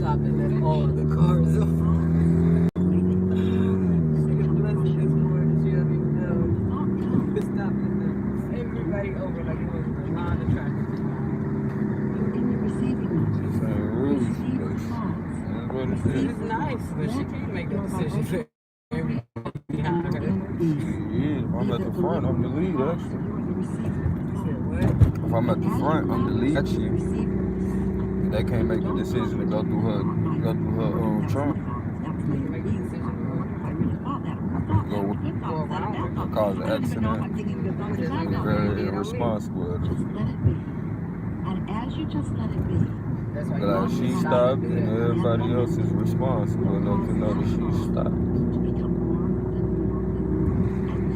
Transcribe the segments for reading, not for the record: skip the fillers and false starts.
stopped and let all the cars off. Everybody over like it was a line of traffic. It's nice, but she can't make the decision for everybody behind her. Yeah, if I'm at the front, I'm the lead, actually. If I'm at the front, I'm the lead, actually. They can't make the decision to go through her trunk. Go cause an accident. It's very irresponsible. And as you just let it be. Like she stopped and everybody else is responsible enough to know that she stopped.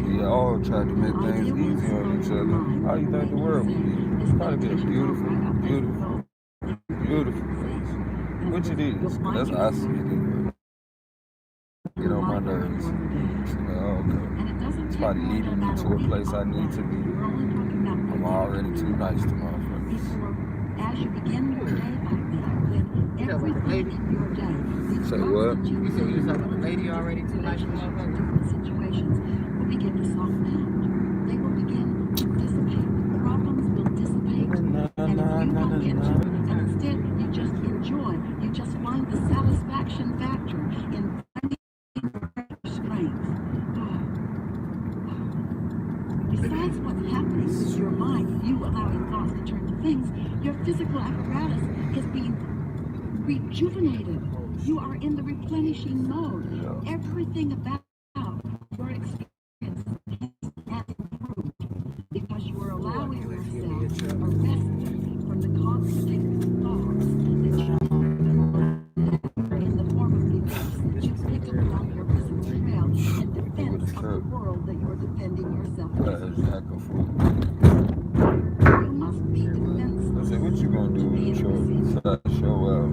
We all tried to make things easy on each other. How you think the world would be? It's probably be a beautiful, beautiful, beautiful place. Which it is. That's how I see it anyway. Get on my nerves. So, okay. It's probably leading me to a place I need to be. I'm already too nice to my friends. As you begin your day like that, then everything in your day. Say what? You said you was talking about the lady already too nice to motherfucker? Different situations will begin to soften out. They will begin to dissipate. Problems will dissipate. And you won't get to it. And instead, you just enjoy. You just find the satisfaction factor in finding strength. Besides what's happening with your mind, you allowing thoughts to turn to things, your physical apparatus is being rejuvenated. You are in the replenishing mode. Everything about your experience has improved because you are allowing yourself a rest from the constant thoughts that you in the form of beliefs that you pick up along your physical trail in defense of the world that you're defending yourself against. You must be defenseless. I said, what you gonna do when you show out?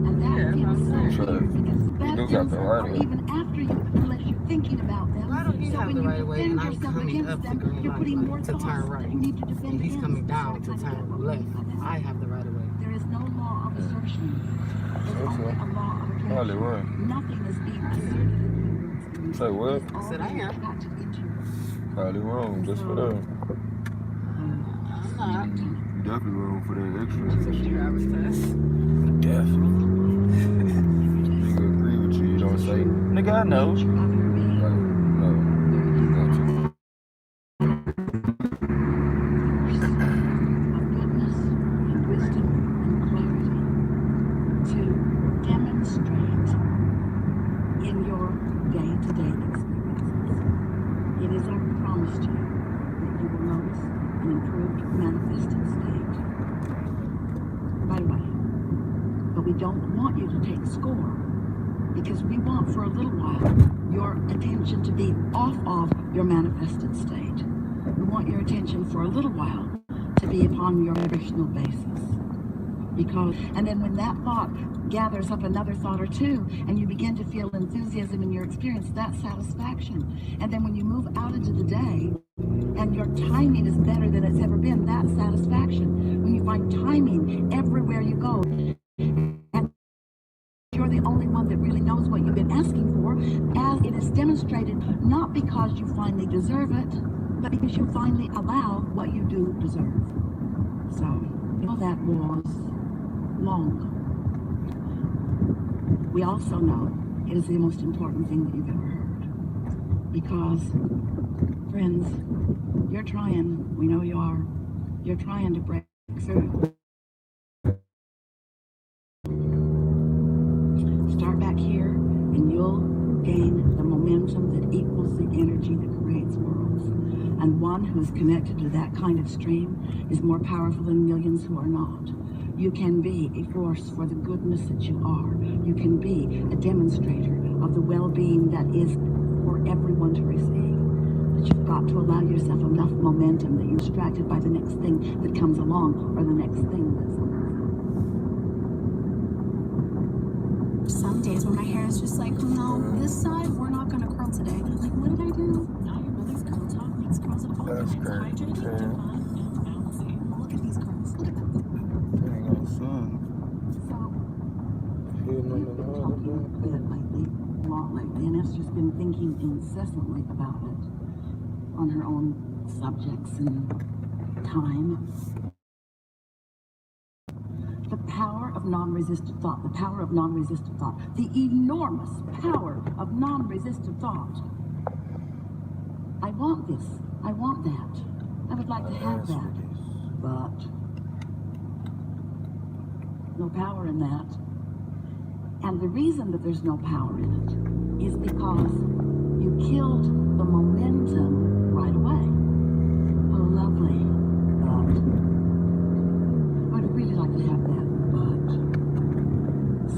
And that feels so weird because bad You got things the are right of even after you, unless you're thinking about them. Why don't he So have when the you right of way defend and I'm yourself coming against up the them, green you're light putting more to thoughts turn that right? you need to defend And he's against. coming down to That's how you turn get what we left. mean by that. I have the right of way. There is no law of assertion. There's only a law of Probably attraction. right. Nothing is being asserted in your experience. Say what? It's all I said I being am. attracted into you. Probably wrong, just for that. I'm not. You definitely wrong for that extra. Took the driver's test. Definitely. Nigga agree with you. You don't say, nigga, I know. Nature of your being. Like, no. You got to. Of goodness and wisdom and clarity to demonstrate in your day-to-day experiences. It is our promise to you that you will notice an improved manifested state. By the way, but we don't want you to take score because we want for a little while your attention to be off of your manifested state. We want your attention for a little while to be upon your vibrational basis. And then when that thought gathers up another thought or two, and you begin to feel enthusiasm in your experience, that's satisfaction. And then when you move out into the day, and your timing is better than it's ever been, that's satisfaction. When you find timing everywhere you go, and you're the only one that really knows what you've been asking for, as it is demonstrated, not because you finally deserve it, but because you finally allow what you do deserve. So, all that was long. We also know it is the most important thing that you've ever heard. Because, friends, you're trying, we know you are, you're trying to break through. Start back here and you'll gain the momentum that equals the energy that creates worlds. And one who is connected to that kind of stream is more powerful than millions who are not. You can be a force for the goodness that you are. You can be a demonstrator of the well-being that is for everyone to receive. But you've got to allow yourself enough momentum that you're distracted by the next thing that comes along or the next thing that's Some days when my hair is just like, no, this side, we're not going to curl today. And I'm like, what did I do? Now your mother's curl top makes curls at all That's times. great. Hydrated, divine, and balancing. Look at these curls. Look at them. Dang on son. so. Hell no, bed lately, a lot lately, and Esther's been thinking incessantly about it on her own subjects and time. The power of non-resistant thought, the power of non-resistant thought, the enormous power of non-resistant thought. I want this, I want that, I would like to have that, but no power in that. And the reason that there's no power in it is because you killed the momentum right away. Oh, lovely, but I'd really like to have that, but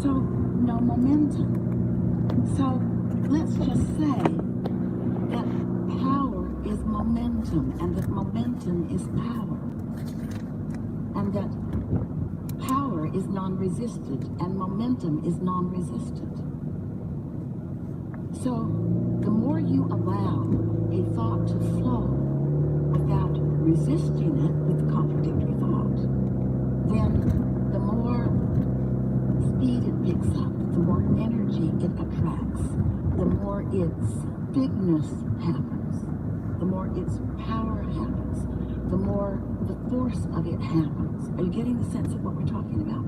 so no momentum. So let's just say that power is momentum, and that momentum is power, and that power is non-resistant and momentum is non-resistant. So the more you allow a thought to flow without resisting it with the contradictory thought, then the more speed it picks up, the more energy it attracts, the more its bigness happens, the more its power happens, the more the force of it happens. Are you getting the sense of what we're talking about?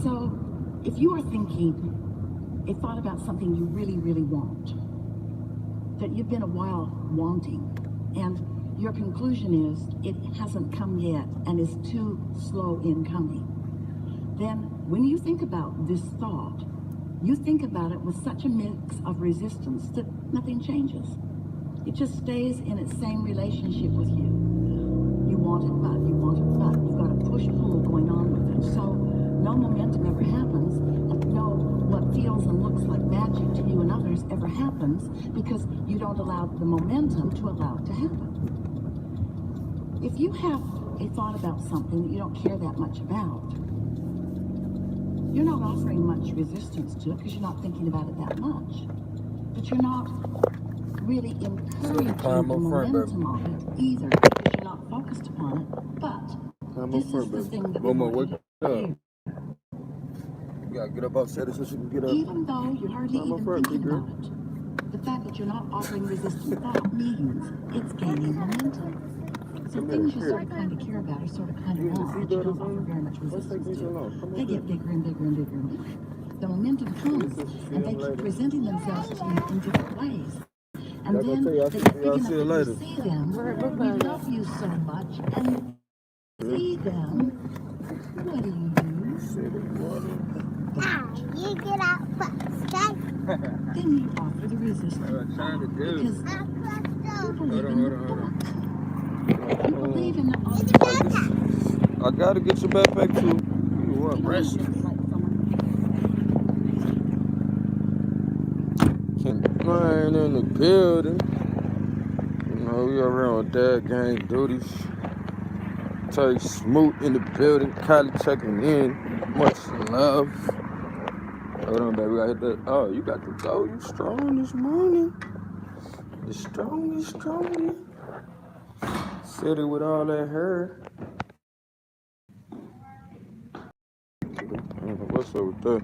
So if you are thinking a thought about something you really, really want, that you've been a while wanting, and your conclusion is it hasn't come yet and is too slow in coming, then when you think about this thought, you think about it with such a mix of resistance that nothing changes. It just stays in its same relationship with you. You want it, but you want it, but you've got a push-pull going on with it. So no momentum ever happens, and no what feels and looks like magic to you and others ever happens, because you don't allow the momentum to allow it to happen. If you have a thought about something that you don't care that much about, you're not offering much resistance to it because you're not thinking about it that much. But you're not really encouraging the momentum of it either, because you're not focused upon it. But this is the thing that we want you to do. You gotta get up outside so she can get up. Even though you're hardly even thinking about it, the fact that you're not offering resistant thought means it's gaining momentum. So things you sort of kind of care about or sort of kind of want, but you don't offer very much resistance to, they get bigger and bigger and bigger and bigger. The momentum comes, and they keep presenting themselves to you in different ways. And then they get big enough that you see them. We love you so much, and see them. What do you do? You get out first, okay? Then you offer the resistance. Because you believe in the thought. You believe in the I gotta get your backpack too. You want rest? Crying in the building. You know, we around with dad gang duties. Tay Smoot in the building. Kylie checking in. Much love. Hold on, baby. I hit that. Oh, you got to go. You strong this morning. You strong. City with all that hair. What's up with that?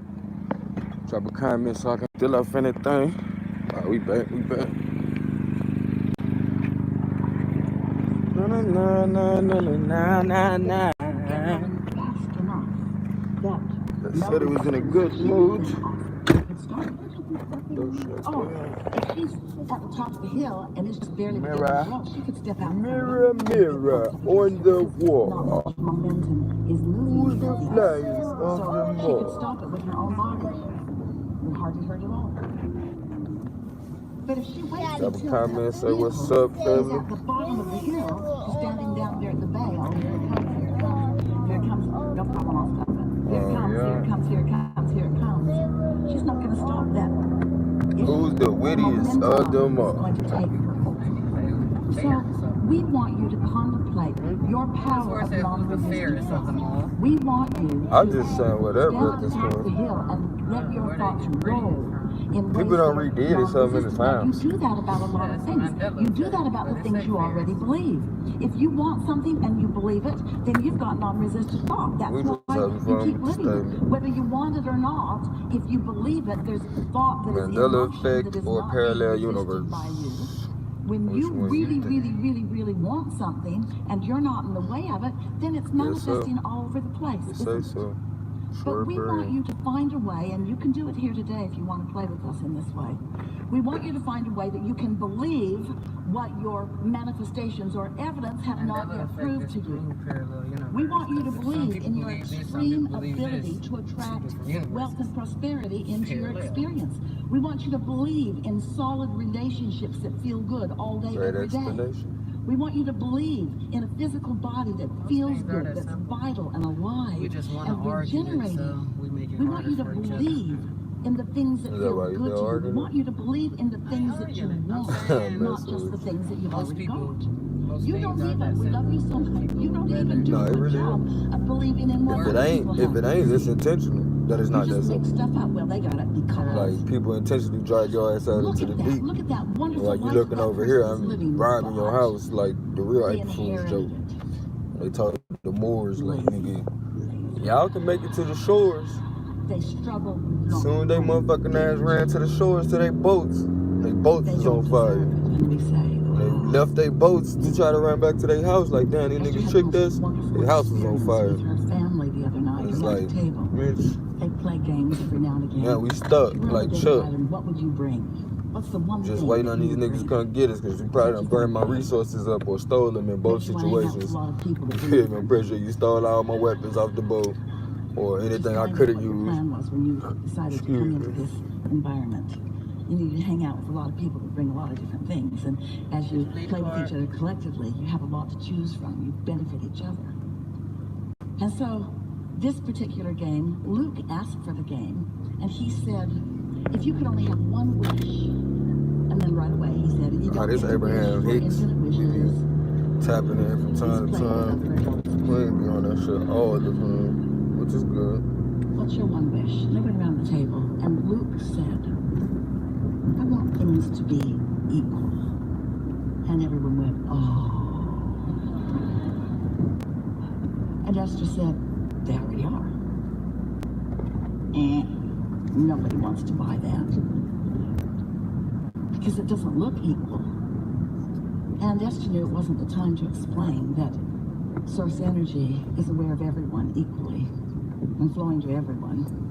Drop a comment so I can fill off anything. We back. Na. They said it was in a good mood. Oh, if she's at the top of the hill and it's just barely Mirror. she could step out. Mirror on the wall. Not much momentum is moving. Who's the flames of So the she could wall? stop it with her own body. It hardly hurt at all. But if she waits Drop a until comment, say the what's vehicle up, is family. at the bottom of the hill, she's standing down there at the bay. Oh, here it comes. Here it comes. No problem, I'll stop it. Here it comes, here it comes, here it comes. She's not going to stop that. Who's the wittiest of them all? Going to take her. So We want you to contemplate your That's power where I of said who's the fairest of them all. non-resistance. We want you I'm to just saying whatever at stand this on top of the point. hill and let your Where thoughts they bring it roll from. in ways People that done are redid it so many non-resistant. Now, you times. do that about a lot Yeah, of that's things. what Mandela You do said, that about but the they things say you already fairest. believe. If you want something and you believe it, then you've got non-resistant thought. That's We just why having you fun keep with the living it. statement. Whether you want it or not, if you believe it, there's thought that is in Mandela motion that effect is or not being parallel resisted by you. universe? When Which you one you think? really want something and you're not in the way of it, then it's Yes, sir. manifesting all over the place, You isn't say it? so. Sure, But we want brain. you to find a way, and you can do it here today if you want to play with us in this way. We want you to find a way that you can believe what your manifestations or evidence have not Mandela yet effect proved is to you. true parallel universe. We want you to Because some believe people in your believe this, some extreme people believe ability this. to attract Two different wealth and universes. prosperity into your Parallel. experience. We want you to believe in solid relationships that feel good all day, Great every day. explanation. We want you to believe in a physical body that feels things are good, that that's simple. vital and alive We just want to and argue it, regenerating. so we make it We want harder you to for each other. believe in the things that Is that feel why you good still to you. We arguing? want you to believe in the things that you arguing it. I'm want, saying not Messing just with the you. things that you've Most already people, got. most You things don't aren't even, that we love you so simple. much, People you don't rather even do No, a it good really job of believing in what If it other ain't, people if have it to ain't, it's see. intentional. That is You not that just make simple. stuff up. Well, they got it because. Like people intentionally drag your ass out Look into at the that. deep. Look at that wonderful While you life looking that over person here, is I'm living, robbing your but house like the real they April Fool's joke. inherited it. They talk the Moors like Lazy. nigga. Y'all can make it to the shores. They struggle with not Soon they knowing motherfucking their ass ran to the shores to their boats. They boats They is don't on deserve fire. it, and we say, They left their boats to try to run back to their house. Like, damn, these Esther niggas had the tricked most us. wonderful Their house was on experience fire. with her family the other night It's around like, the table. bitch, They play games every now and again. now we stuck Remember, like David Chuck. Island, what would you bring? What's the one Just thing waiting that on you these would niggas to bring? come get us because we probably done burned my resources up or stole them in both Bet you want to hang out with situations. a lot of people You that feel me? bring I'm pretty sure you stole all my weapons off the boat or Just anything I find could out have what your used. plan was when you decided to come Excuse into me. this environment. You need to hang out with a lot of people that bring a lot of different things, and as you play with each other collectively, you have a lot to choose from. You benefit each other. And so, this particular game, Luke asked for the game, and he said, if you could only have one wish, and then right away he said, you don't This get to wish Abraham for Hicks. infinite He wishes. be tapping in from time to time. We ain't be on that shit all the time, which is good. What's your one wish? They went around the table, and Luke said, I want things to be equal. And everyone went, oh. And Esther said, they already are. And nobody wants to buy that. Because it doesn't look equal. And Esther knew it wasn't the time to explain that Source Energy is aware of everyone equally and flowing to everyone.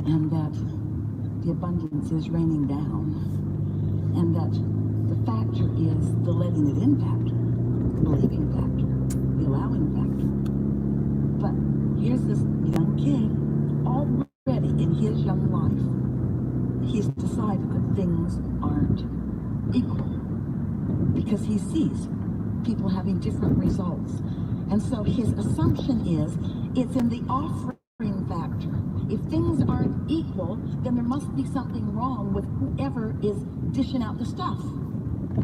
And that the abundance is raining down. And that the factor is the letting it in factor, the believing factor, the allowing factor. But here's this young kid, already in his young life, he's decided that things aren't equal because he sees people having different results. And so his assumption is it's in the offering factor. If things aren't equal, then there must be something wrong with whoever is dishing out the stuff.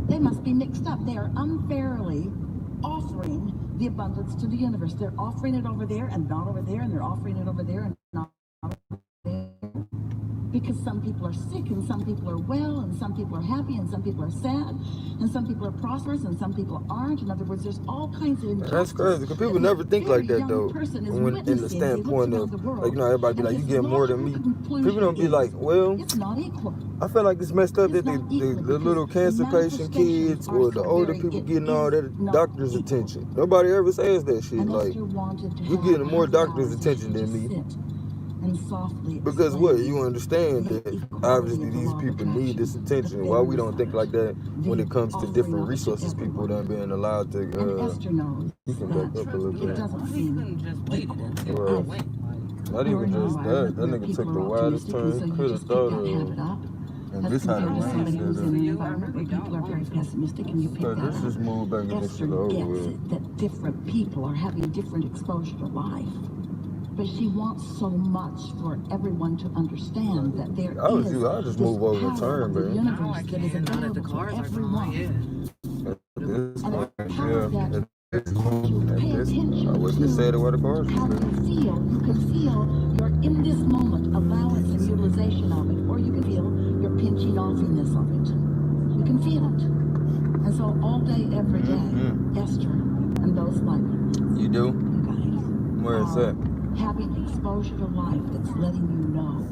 They must be mixed up. They are unfairly offering the abundance to the universe. They're offering it over there and not over there, and they're offering it over there and not over there. Because some people are sick, and some people are well, and some people are happy, and some people are sad, and some people are prosperous, and some people aren't. In other words, there's all kinds of injustice. That's crazy because people never think like that though. When in the standpoint of like, you know, everybody be like, you get more than me. People don't be like, well, it's not equal. I feel like it's messed up It's that the not equal little because cancer the patient kids manifestations are or the so older varied. people It getting all is that not doctor's equal. attention. Nobody ever says that shit. And Like, Esther wanted to you have getting more 100 doctor's hours attention to than me. sit and softly Because what? explain You understand the that equality obviously of the these law of people need this attraction, attention. the Why we fairness don't of think it, like that when the it comes to offering different of it to resources people everyone. done being allowed to And Esther knows you can back that up a little it bit. doesn't He seem couldn't just wait equal. it until Right. it went. Not You're even in an just that. environment That where nigga people took the are widest optimistic, and turn so he you could just have pick thought that of. habit up. And As this how the compared to rain somebody who's set in an up. environment where people are very pessimistic and you pick So that let's up. just move back and get Esther shit over gets with. it that different people are having different exposure to life. But she wants so much for everyone to understand that there I was is you, I'll just this move over and power turn, of the man. Now I universe that is can, now that the available cars to are gone, everyone. yeah. At The this And point, it's part of yeah, that. at this You point, pay at this, I attention wish they said it where the cars how was you at. feel. You can feel your in this moment allowance and utilization of it, or you can feel your pinching offiness of it. You can feel it. And so all day, every day, Esther and those like You do? you guys Where it's are at? having exposure to life that's letting you know.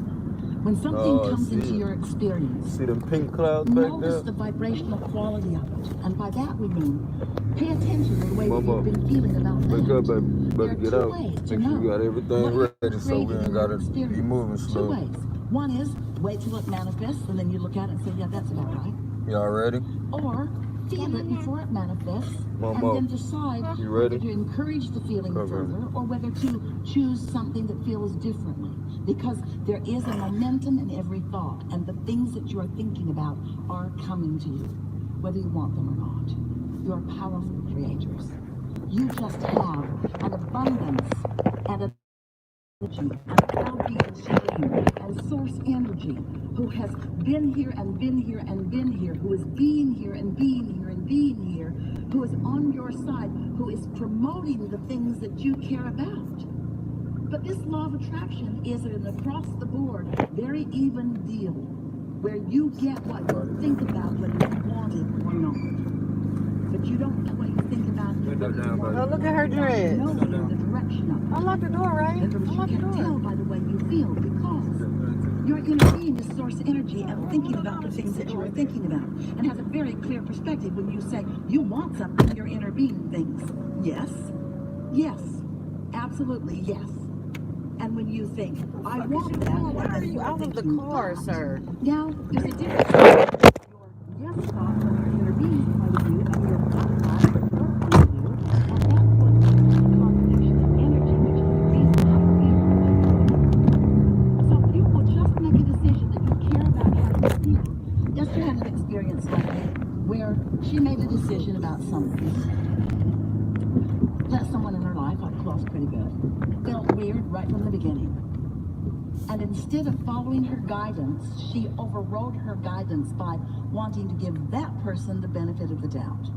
When something Oh, I comes see into it. your experience, See them pink clouds back notice there? the vibrational quality of it. And by that we mean, pay attention to the way that Mama, you've been feeling about wake that. up, baby. There Better are get two out. ways to Make sure know you got what everything you're ready so we creating ain't in your gotta experience. be moving Two slow. ways. One is wait till it manifests and then you look at it and say, yeah, that's about right. Y'all ready? Or feel it before it manifests Mama, and then decide you whether ready? to encourage the feeling Come here. further or whether to choose something that feels differently. Because there is a momentum in every thought, and the things that you are thinking about are coming to you, whether you want them or not. You are powerful creators. You just have an abundance and a energy and well-being stream and source energy who has been here and been here and been here, who is being here and being here and being here, who is on your side, who is promoting the things that you care about. But this law of attraction is an across the board, very even deal, where you get what you think about whether you want it or not. But you don't get what you think about it whether you want it. Oh, look at her dress. Knowing the direction of it. Unlock the door, right? In other words, you Unlock the can tell door. by the way you feel because your inner being is source energy and thinking about the things that you are thinking about and has a very clear perspective. When you say you want something, your inner being thinks, yes, yes, absolutely yes. And when you think, I want that, Why are then you you're out of the thinking car, that. sir? Now, there's a difference between your yes thought from your inner being's point of view and your thought from your point of view. And that's what the combination of energy, which is the reason how you feel. So if you will just make a decision that you care about how you feel. Esther had an experience like that where she made a decision about something that someone in her life, like close pretty good, felt weird right from the beginning. And instead of following her guidance, she overrode her guidance by wanting to give that person the benefit of the doubt.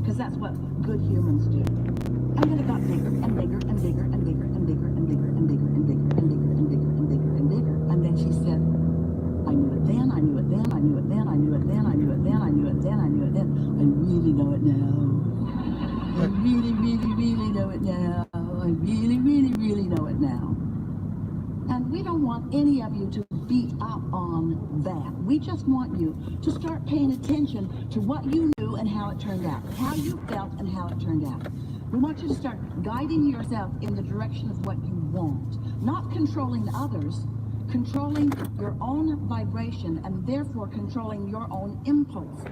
Because that's what good humans do. And then it got bigger and bigger and bigger and bigger and bigger and bigger and bigger and bigger and bigger and bigger and bigger and bigger. And then she said, I knew it then, I knew it then, I knew it then, I knew it then, I knew it then, I knew it then, I knew it then. I really know it now. I really, really, really know it now. I really, really, really know it now. And we don't want any of you to beat up on that. We just want you to start paying attention to what you knew and how it turned out, how you felt and how it turned out. We want you to start guiding yourself in the direction of what you want, not controlling others, controlling your own vibration and therefore controlling your own impulse.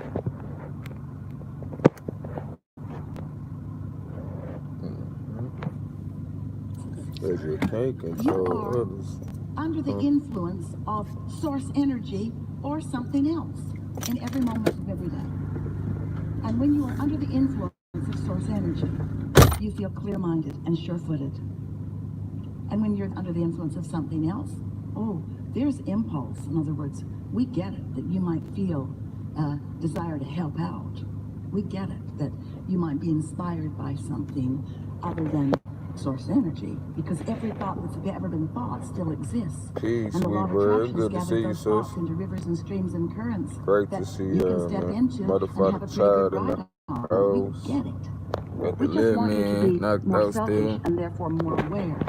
Because you can't You control are others. under the influence of source energy or something else in every moment of every day. And when you are under the influence of source energy, you feel clear-minded and sure-footed. And when you're under the influence of something else, oh, there's impulse. In other words, we get it that you might feel a desire to help out. We get it that you might be inspired by something other than source energy, because every thought that's ever been thought still exists. Peace, And the law of sweet bird. attraction Good to gathers see you, those sis. thoughts into rivers and streams and currents Great that to see you can step man. into and have a Motherfucking pretty child good in the ride on. house. We get it. Got We the just little want you to man be knocked more out selfish still. and therefore more aware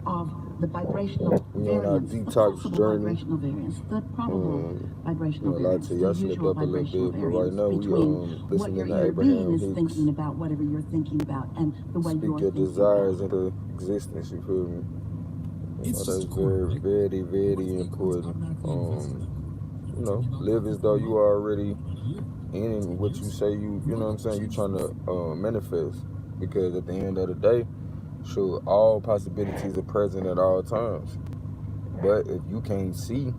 of the vibrational We on our variance, the detox possible journey. vibrational variance, the probable vibrational You know, variance, to the you, I slept usual up a little vibrational bit, but right variance now we between what listening your to inner being Abraham is Hicks. thinking about, whatever you're thinking about, and the way Speak you're your thinking desires about. into existence, you feel me? You know, that's very, very, very important. You know, live as though you are already in what you say you know what I'm saying, you trying to manifest. Because at the end of the day, sure, all possibilities are present at all times. But if you can't see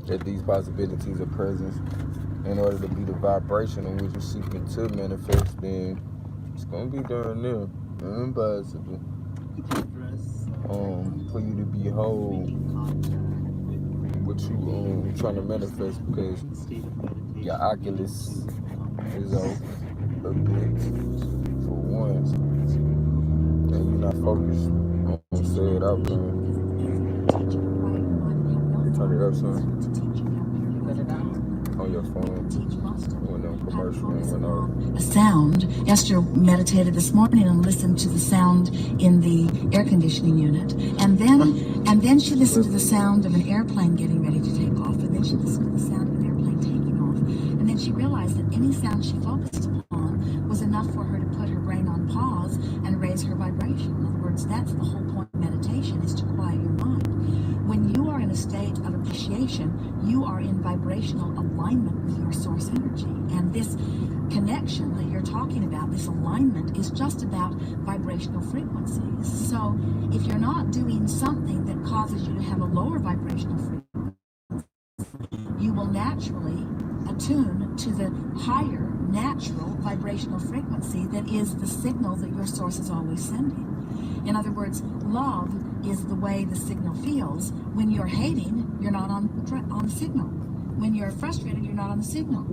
that these possibilities are present in order to be the vibration in which you're seeking to manifest, then it's gonna be darn near impossible for you to behold what you trying to manifest, because your Oculus is off a bit, for one, and you're not focused on said outcome. Turn it up, son, Put it on. on your phone when the commercial went off. A sound. Esther meditated this morning and listened to the sound in the air conditioning unit, and then she listened to the sound of an airplane getting ready to take off, and then she listened to the sound of an airplane taking off, and then she realized that any sound she focused upon was enough for her to put her brain on pause and raise her vibration. In other words, that's the whole point of meditation, is to quiet your mind. When you are in a state of appreciation, you are in vibrational alignment with your source energy. And this connection that you're talking about, this alignment, is just about vibrational frequencies. So if you're not doing something that causes you to have a lower vibrational frequency, you will naturally attune to the higher natural vibrational frequency that is the signal that your source is always sending. In other words, love is the way the signal feels. When you're hating, you're not on the signal. When you're frustrated, you're not on the signal.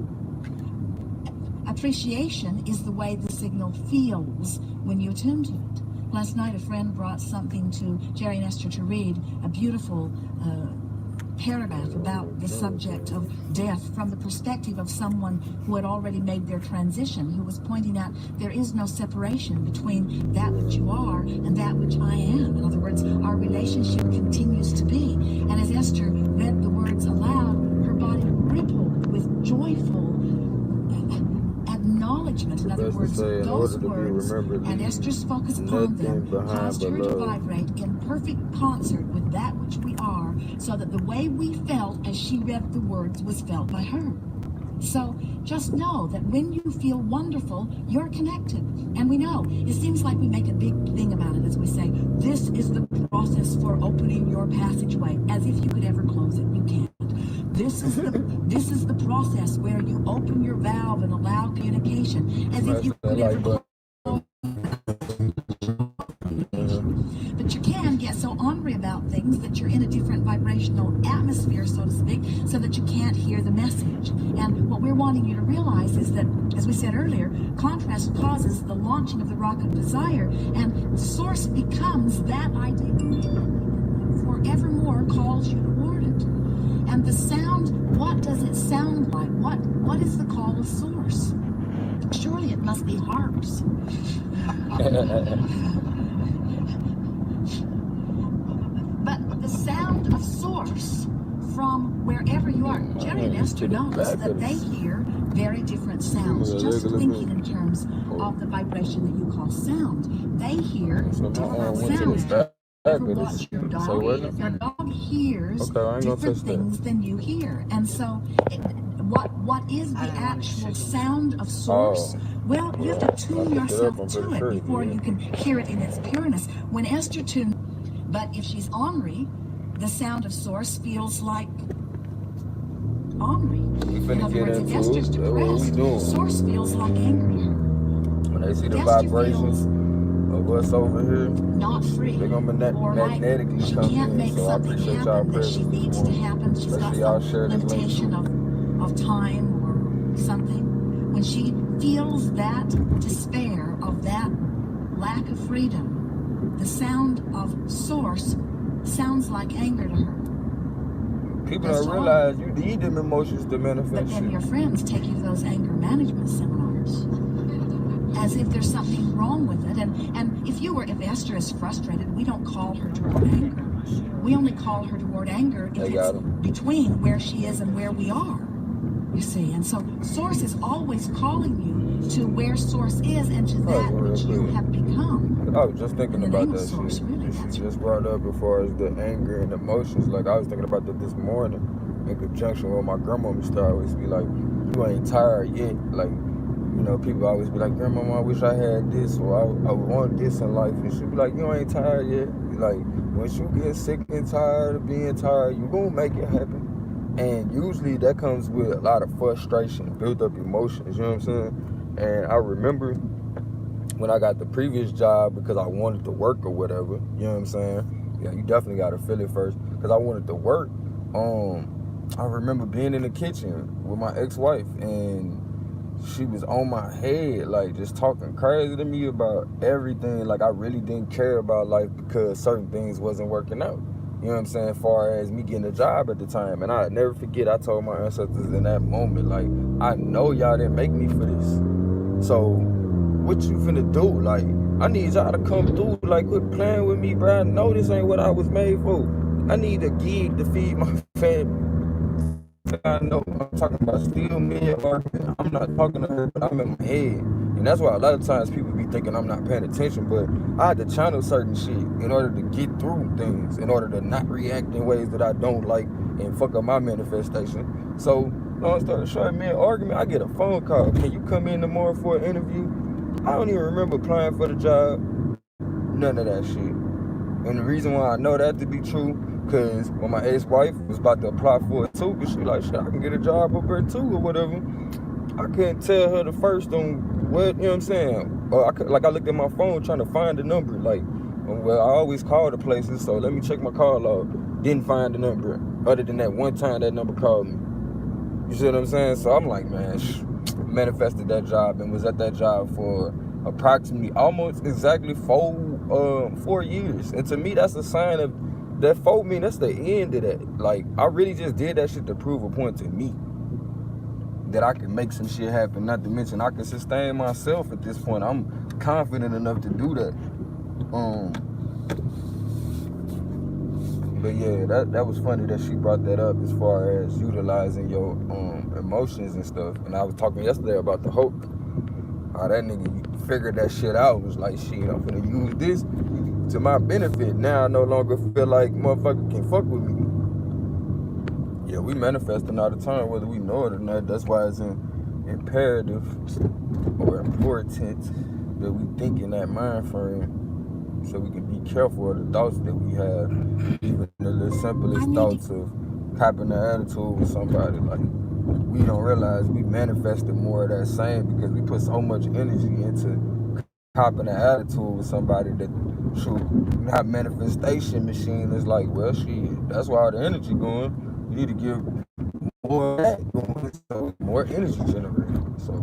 Appreciation is the way the signal feels when you attune to it. Last night, a friend brought something to Jerry and Esther to read, a beautiful paragraph about the subject of death from the perspective of someone who had already made their transition, who was pointing out there is no separation between that which you are and that which I am. In other words, our relationship continues to be. And as Esther read the words aloud, her body rippled with joyful acknowledgement. In other words, those words and Esther's focus upon them caused her to vibrate in perfect concert with that which we are, so that the way we felt as she read the words was felt by her. So just know that when you feel wonderful, you're connected. And we know, it seems like we make a big thing about it as we say, this is the process for opening your passageway, as if you could ever close it. You can't. This is the process where you open your valve and allow communication, as if you could ever close. But you can get so ornery about things that you're in a different vibrational atmosphere, so to speak, so that you can't hear the message. And what we're wanting you to realize is that, as we said earlier, contrast causes the launching of the rocket of desire, and source becomes that idea forevermore calls you toward it. And the sound, what does it sound like? What is the call of source? Surely it must be harps. But the sound of source from wherever you are, Jerry and Esther notice that they hear very different sounds, just thinking in terms of the vibration that you call sound. They hear different sounds. Ever watch your dog? Your dog hears different things than you hear. And so what is the actual sound of source? Well, you have to tune yourself to it before you can hear it in its pureness. When Esther tuned, but if she's ornery, the sound of source feels like ornery. In other words, if Esther's depressed, source feels like anger to her. When they see the vibrations of us over here, not free, they're gonna magnetically she come can't in. make So I something appreciate y'all happen that presence she needs this to happen. She's got some limitation of time or something. When she feels that despair, of that lack of freedom, the sound of source sounds like anger to her. People don't realize you need them emotions to But manifest then shit. your friends take you to those anger management seminars as if there's something wrong with it. And if Esther is frustrated, we don't call her toward anger. We only call her toward anger if it's between where she is and where we are. You see, and so source is always calling you to where source is and to that which you have become. I was just thinking about that shit. You just brought up as far as the anger and emotions. Like, I was thinking about that this morning in conjunction with my grandma. Used to always be like, you ain't tired yet. Like, you know, people always be like, Grandmama, I wish I had this, or I want this in life. And she'd be like, you ain't tired yet. Like, once you get sick and tired of being tired, you gonna make it happen. And usually that comes with a lot of frustration, built up emotions, you know what I'm saying? And I remember when I got the previous job, because I wanted to work or whatever, you know what I'm saying? Yeah, you definitely got to feel it first. Because I wanted to work. I remember being in the kitchen with my ex-wife, and she was on my head, like just talking crazy to me about everything. Like I really didn't care about life because certain things wasn't working out. You know what I'm saying? As far as me getting a job at the time. And I never forget, I told my ancestors in that moment, like, I know y'all didn't make me for this. So what you finna do? Like, I need y'all to come through. Like, quit playing with me, bro. I know this ain't what I was made for. I need a gig to feed my family. I know I'm talking about still me arguing. I'm not talking to her, but I'm in my head. And that's why a lot of times people be thinking I'm not paying attention, but I had to channel certain shit in order to get through things, in order to not react in ways that I don't like and fuck up my manifestation. So, long story short, me and argument, I get a phone call. Can you come in tomorrow for an interview? I don't even remember applying for the job. None of that shit. And the reason why I know that to be true, because when my ex-wife was about to apply for it too, because she like, shit, I can get a job up there too or whatever. I couldn't tell her the first on what, you know what I'm saying? I looked at my phone trying to find the number. Like, well, I always call the places, so let me check my call log. Didn't find the number. Other than that one time that number called me. You see what I'm saying? So I'm like, man, manifested that job and was at that job for approximately almost exactly 4 years. And to me, that's a sign of that 4 mean that's the end of that. Like, I really just did that shit to prove a point to me that I can make some shit happen. Not to mention I can sustain myself at this point. I'm confident enough to do that. But yeah, that was funny that she brought that up as far as utilizing your emotions and stuff. And I was talking yesterday about the Hulk. How that nigga figured that shit out. Was like, shit, I'm gonna use this to my benefit. Now I no longer feel like motherfucker can fuck with me. Yeah, we manifesting all the time, whether we know it or not. That's why it's imperative or important that we think in that mind frame, so we can be careful of the thoughts that we have, even the simplest thoughts of copping the attitude with somebody. Like, we don't realize we manifested more of that same because we put so much energy into copping the attitude with somebody that, shoot, not manifestation machine is like, well, shit, that's why all the energy going. You need to give more of that going, so more energy generated. So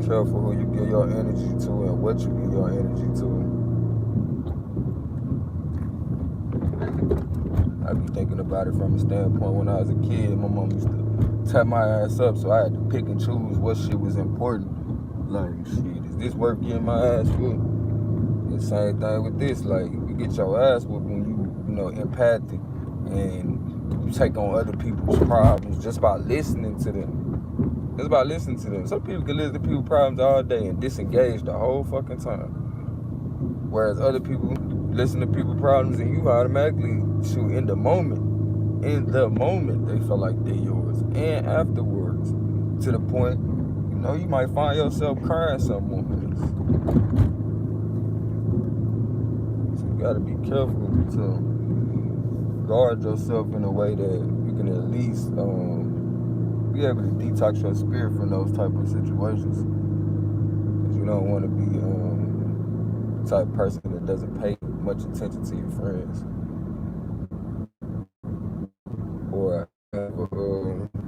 careful who you give your energy to and what you give your energy to. I be thinking about it from a standpoint when I was a kid. My mom used to tap my ass up, so I had to pick and choose what shit was important. Like, shit, is this worth getting my ass whooped? The same thing with this. Like, you get your ass whooped when you know, empathic and you take on other people's problems just by listening to them. Just by listening to them. Some people can listen to people's problems all day and disengage the whole fucking time. Whereas other people listen to people's problems and you automatically shoot in the moment. In the moment, they feel like they're yours. And afterwards, to the point, you know, you might find yourself crying some moments. So you gotta be careful to guard yourself in a way that you can at least be able to detox your spirit from those type of situations. Because you don't want to be the type of person that doesn't pay much attention to your friends or have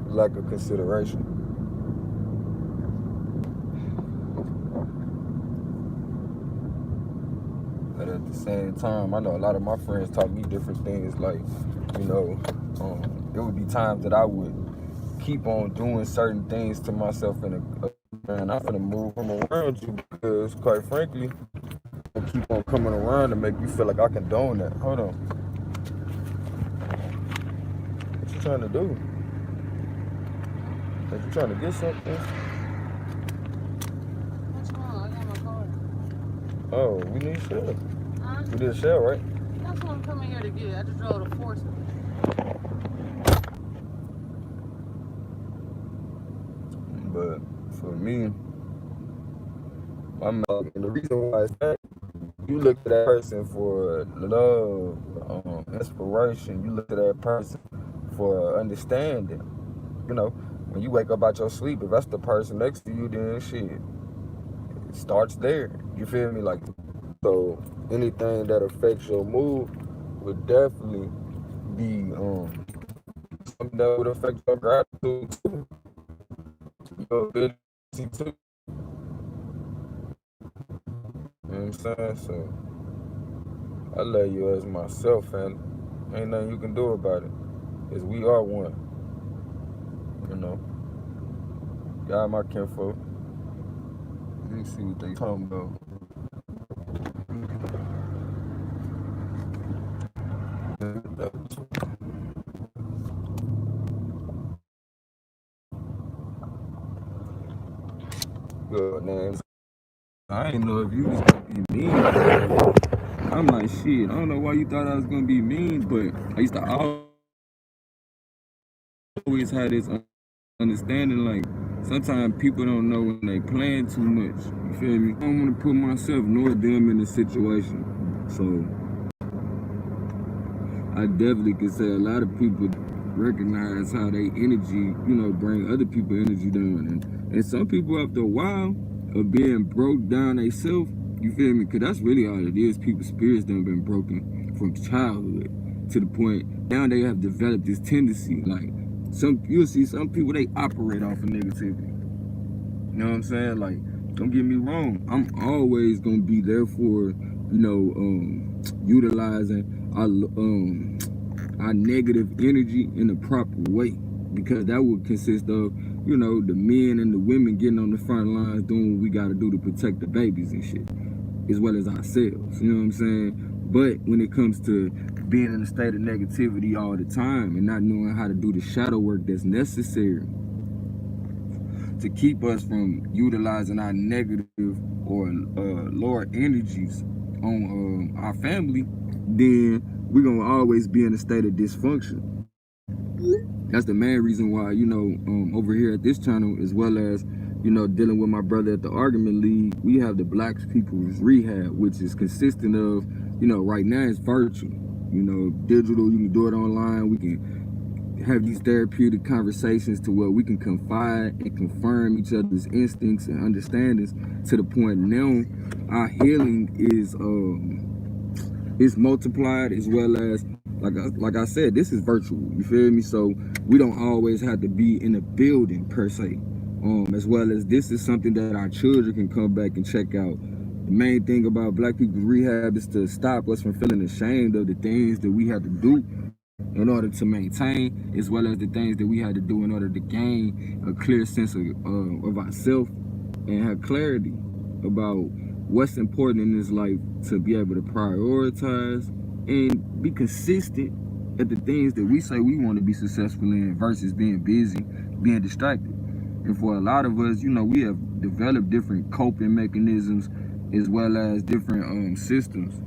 lack of consideration. But at the same time, I know a lot of my friends taught me different things. Like, you know, there would be times that I would keep on doing certain things to myself and I'm gonna move them around you because, quite frankly, I keep on coming around to make you feel like I condone that. Hold on. What you trying to do? Are you trying to get something? What's wrong? I got my car. Oh, we need shell. Huh? We did a shell, right? That's what I'm coming here to get. I just drove to Force. But for me, and the reason why is that you look to that person for love, inspiration. You look to that person for understanding. You know, when you wake up out your sleep, if that's the person next to you, then shit, it starts there. You feel me? Like, so anything that affects your mood would definitely be something that would affect your gratitude too. ability to. You know what I'm saying? So I love you as myself, and ain't nothing you can do about it. Cause we are one. You know. Y'all my kinfolk. Let me see what they talking about. Good names. I didn't know if you was gonna be mean. I'm like, shit, I don't know why you thought I was gonna be mean, but I used to always have this understanding, like, sometimes people don't know when they playing too much. You feel me? I don't want to put myself nor them in a situation. So I definitely could say a lot of people recognize how they energy, bring other people energy down. And some people after a while of being broke down themselves, you feel me? Because that's really all it is. People's spirits done been broken from childhood to the point now they have developed this tendency. Like, you'll see some people, they operate off of negativity. You know what I'm saying? Like, don't get me wrong. I'm always going to be there for, utilizing our negative energy in the proper way, because that would consist of, the men and the women getting on the front lines doing what we got to do to protect the babies and shit, as well as ourselves. You know what I'm saying? But when it comes to being in a state of negativity all the time and not knowing how to do the shadow work that's necessary to keep us from utilizing our negative or lower energies on our family, then we're going to always be in a state of dysfunction. That's the main reason why, over here at this channel, as well as, dealing with my brother at the Argument League, we have the Black People's Rehab, which is consisting of, right now it's virtual, digital, you can do it online. We can have these therapeutic conversations to where we can confide and confirm each other's instincts and understandings to the point now our healing is multiplied, as well as, like I said, this is virtual, you feel me? So we don't always have to be in a building per se, as well as this is something that our children can come back and check out. The main thing about Black People's Rehab is to stop us from feeling ashamed of the things that we had to do in order to maintain, as well as the things that we had to do in order to gain a clear sense of ourselves and have clarity about what's important in this life, to be able to prioritize and be consistent at the things that we say we want to be successful in versus being busy, being distracted. And for a lot of us, we have developed different coping mechanisms as well as different systems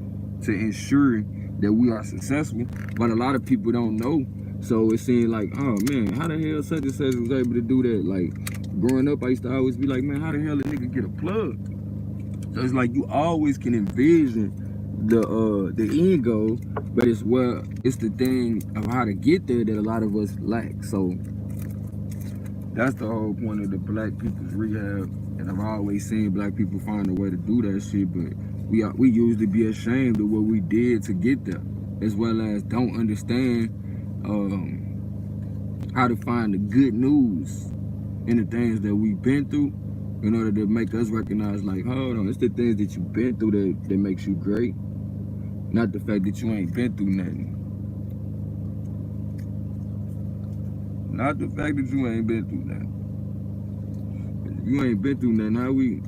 to ensure that we are successful, but a lot of people don't know. So it seems like, oh man, how the hell such and such was able to do that? Like, growing up, I used to always be like, man, how the hell a nigga get a plug? So it's like you always can envision the end goal, but it's the thing of how to get there that a lot of us lack. So that's the whole point of the Black People's Rehab. And I've always seen Black people find a way to do that shit, but we usually be ashamed of what we did to get there, as well as don't understand how to find the good news in the things that we've been through, in order to make us recognize, like, hold on, it's the things that you've been through that makes you great, not the fact that you ain't been through nothing. Not the fact that you ain't been through nothing. If you ain't been through nothing, how we,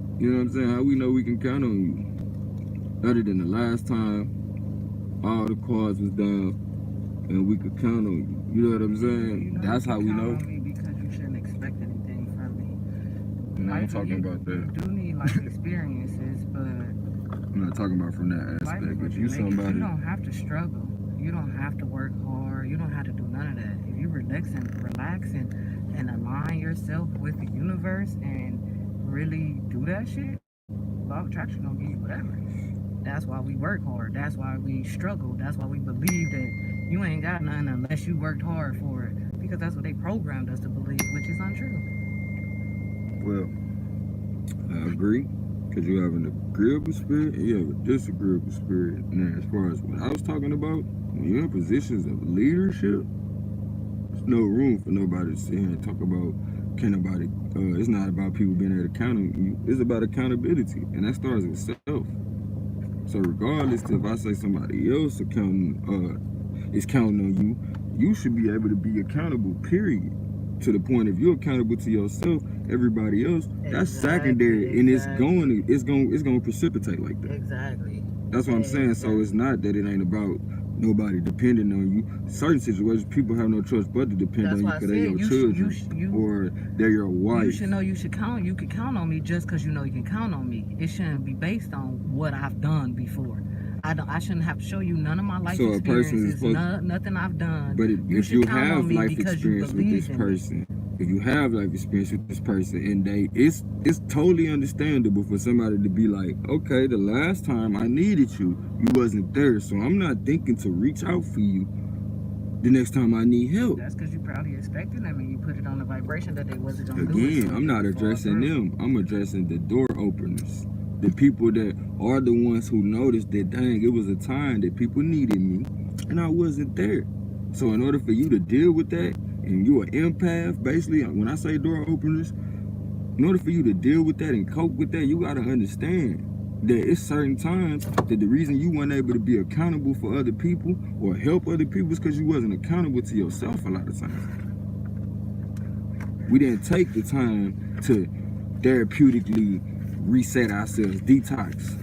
how we know we can count on you? Other than the last time all the cards was down and we could count on you. You know what I'm saying? That's how we know. Because you shouldn't expect anything from me. No, I'm talking about that. You do need life experiences, but I'm not talking about from that aspect, but you somebody. You don't have to struggle. You don't have to work hard. You don't have to do none of that. If you relax and align yourself with the universe and really do that shit, law of attraction gonna give you whatever. That's why we work hard. That's why we struggle. That's why we believe that you ain't got nothing unless you worked hard for it. Because that's what they programmed us to believe, which is untrue. Well, I agree. Because you have an agreeable spirit and you have a disagreeable spirit. Now, as far as what I was talking about, when you're in positions of leadership, there's no room for nobody to sit here and talk about Can't nobody. It's not about people being able to count on you. It's about accountability, and that starts with self. So regardless if I say somebody else is counting on you, you should be able to be accountable. Period. To the point if you're accountable to yourself, everybody else, that's secondary, and it's going to precipitate like that. Exactly. That's what I'm saying. So it's not that it ain't about nobody depending on you. Certain situations, people have no choice but to depend on you because they're your children or they're your wife. You should know you could count on me just because you know you can count on me. It shouldn't be based on what I've done before. I shouldn't have to show you none of my life experiences, nothing I've done. But if you have life experience with this person, if you have life experience with this person, and it's totally understandable for somebody to be like, okay, the last time I needed you, you wasn't there, so I'm not thinking to reach out for you the next time I need help. That's because you probably expected them and you put it on the vibration that they wasn't going to do it. Again, I'm not addressing them. I'm addressing the door openers. The people that are the ones who noticed that, dang, it was a time that people needed me and I wasn't there. So in order for you to deal with that, and you're an empath, basically, when I say door openers, in order for you to deal with that and cope with that, you got to understand that it's certain times that the reason you weren't able to be accountable for other people or help other people is because you wasn't accountable to yourself a lot of times. We didn't take the time to therapeutically reset ourselves, detox.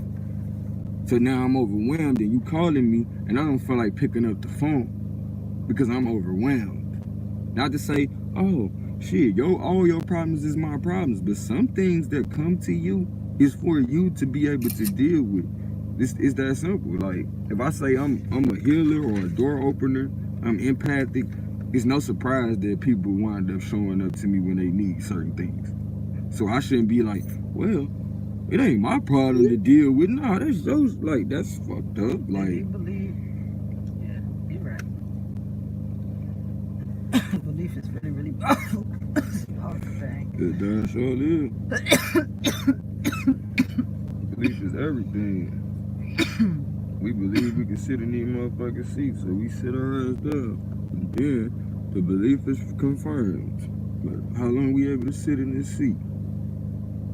So now I'm overwhelmed and you calling me and I don't feel like picking up the phone because I'm overwhelmed. Not to say, oh shit, all your problems is my problems, but some things that come to you is for you to be able to deal with. It's that simple. Like if I say I'm a healer or a door opener, I'm empathic, it's no surprise that people wind up showing up to me when they need certain things. So I shouldn't be like, well, it ain't my problem to deal with. No, that's fucked up. Like, yeah, you're right. Belief is really, really powerful. Powerful thing. It damn sure is. Belief is everything. We believe we can sit in these motherfucking seats, so we sit our ass down. And then the belief is confirmed. But how long we able to sit in this seat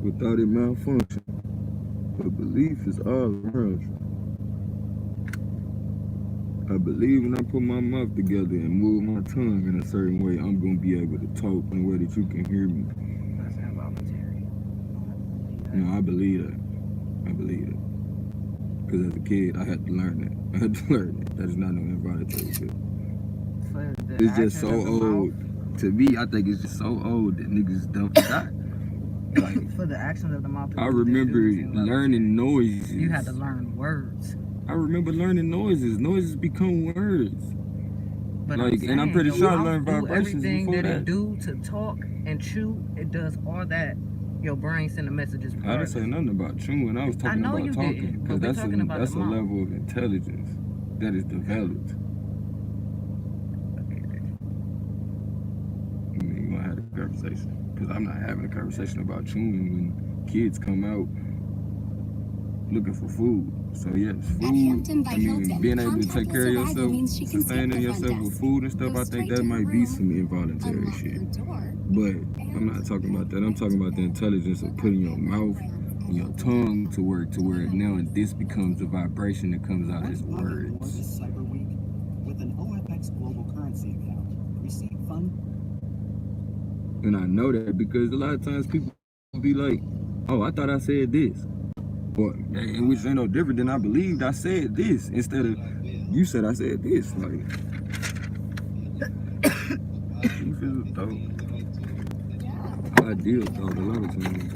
without it malfunction? The belief is all around you. I believe when I put my mouth together and move my tongue in a certain way, I'm going to be able to talk in a way that you can hear me. That's involuntary. No, I believe that. I believe it. Because as a kid, I had to learn that. That is not no involuntary shit. It's just so old. To me, I think it's just so old that niggas don't forgot. Like, for the actions of the mouth. I remember learning noises. You had to learn words. I remember learning noises. Noises become words. But like, and I'm pretty sure I learned vibrations everything before that that. It do to talk and chew, it does all that. Your brain send the messages. I didn't say nothing about chewing. I was talking about talking, because that's a level of intelligence that is developed. I mean, you gonna have a conversation, because I'm not having a conversation about chewing when kids come out looking for food. So yes, food. I mean, being able to take care of yourself, sustaining yourself with food and stuff. I think that might be some involuntary shit. But I'm not talking about that. I'm talking about the intelligence of putting your mouth and your tongue to work to where now this becomes a vibration that comes out as words. Cyber Week with an OFX global currency account. Receive fund. And I know that because a lot of times people will be like, oh, I thought I said this. Or, and which ain't no different than I believed I said this instead of you said I said this. Like, you feel dope. I deal with thought a lot of times.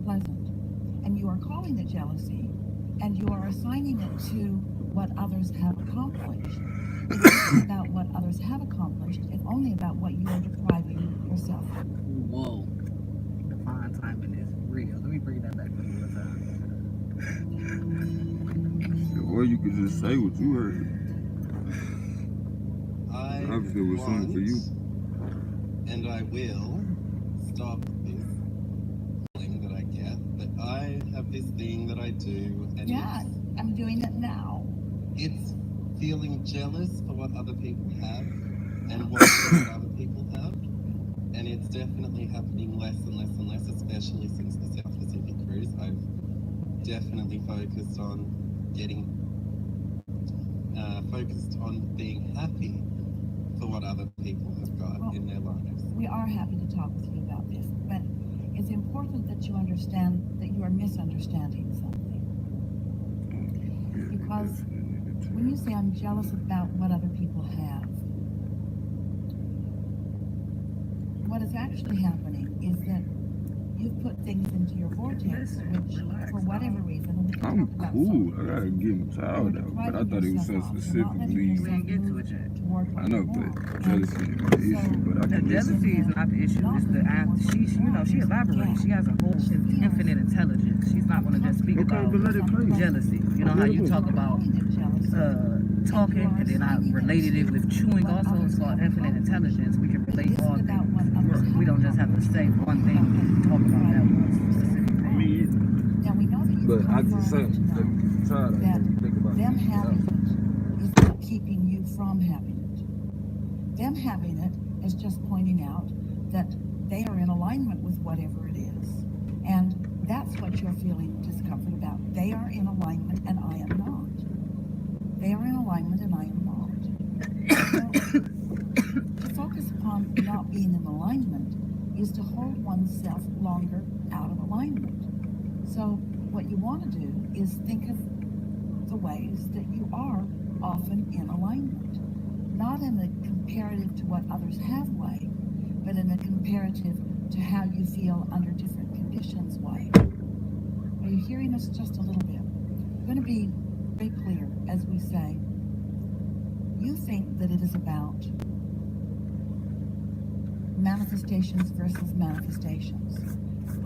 pleasant. And you are calling it jealousy, and you are assigning it to what others have accomplished. It isn't about what others have accomplished, it's only about what you are depriving yourself of. Whoa. Divine timing is real. Let me bring that back one more time. Or you could just say what you heard. I Obviously, it was something for you. and I will stop this feeling that I get. But I have this thing that I do, and Yeah, I'm doing it now. it's feeling jealous for what other people have and wanting what other people have. And it's definitely happening less and less and less, especially since the South Pacific cruise. I've definitely focused on being happy for what other people have got in their lives. We are happy to talk with you about this, but it's important that you understand that you are misunderstanding something. Because when you say I'm jealous about what other people have, what is actually happening is that you've put things into your vortex, which, for whatever reason, we can I'm talk about cool. something. I gotta get my child out, but I thought it was so specifically. We ain't get to it yet. I know, but jealousy is the issue. But I The can listen. jealousy is not the issue. It's the she elaborates. She has a whole infinite intelligence. She's not gonna just speak about jealousy. You know how you talk about talking, and then I related it with chewing. Also, it's called infinite intelligence. We can relate all things. We don't just have to say one thing and talk about that one specific thing. Now we know that But I you've just say, confirmed try to that think about them it. having it is not keeping you from having it. Them having it is just pointing out that they are in alignment with whatever it is. And that's what you're feeling discomfort about. They are in alignment and I am not. They are in alignment and I am not. So, to focus upon not being in alignment is to hold oneself longer out of alignment. So what you want to do is think of the ways that you are often in alignment. Not in a comparative to what others have way, but in a comparative to how you feel under different conditions way. Are you hearing us just a little bit? I'm going to be very clear as we say, you think that it is about manifestations versus manifestations.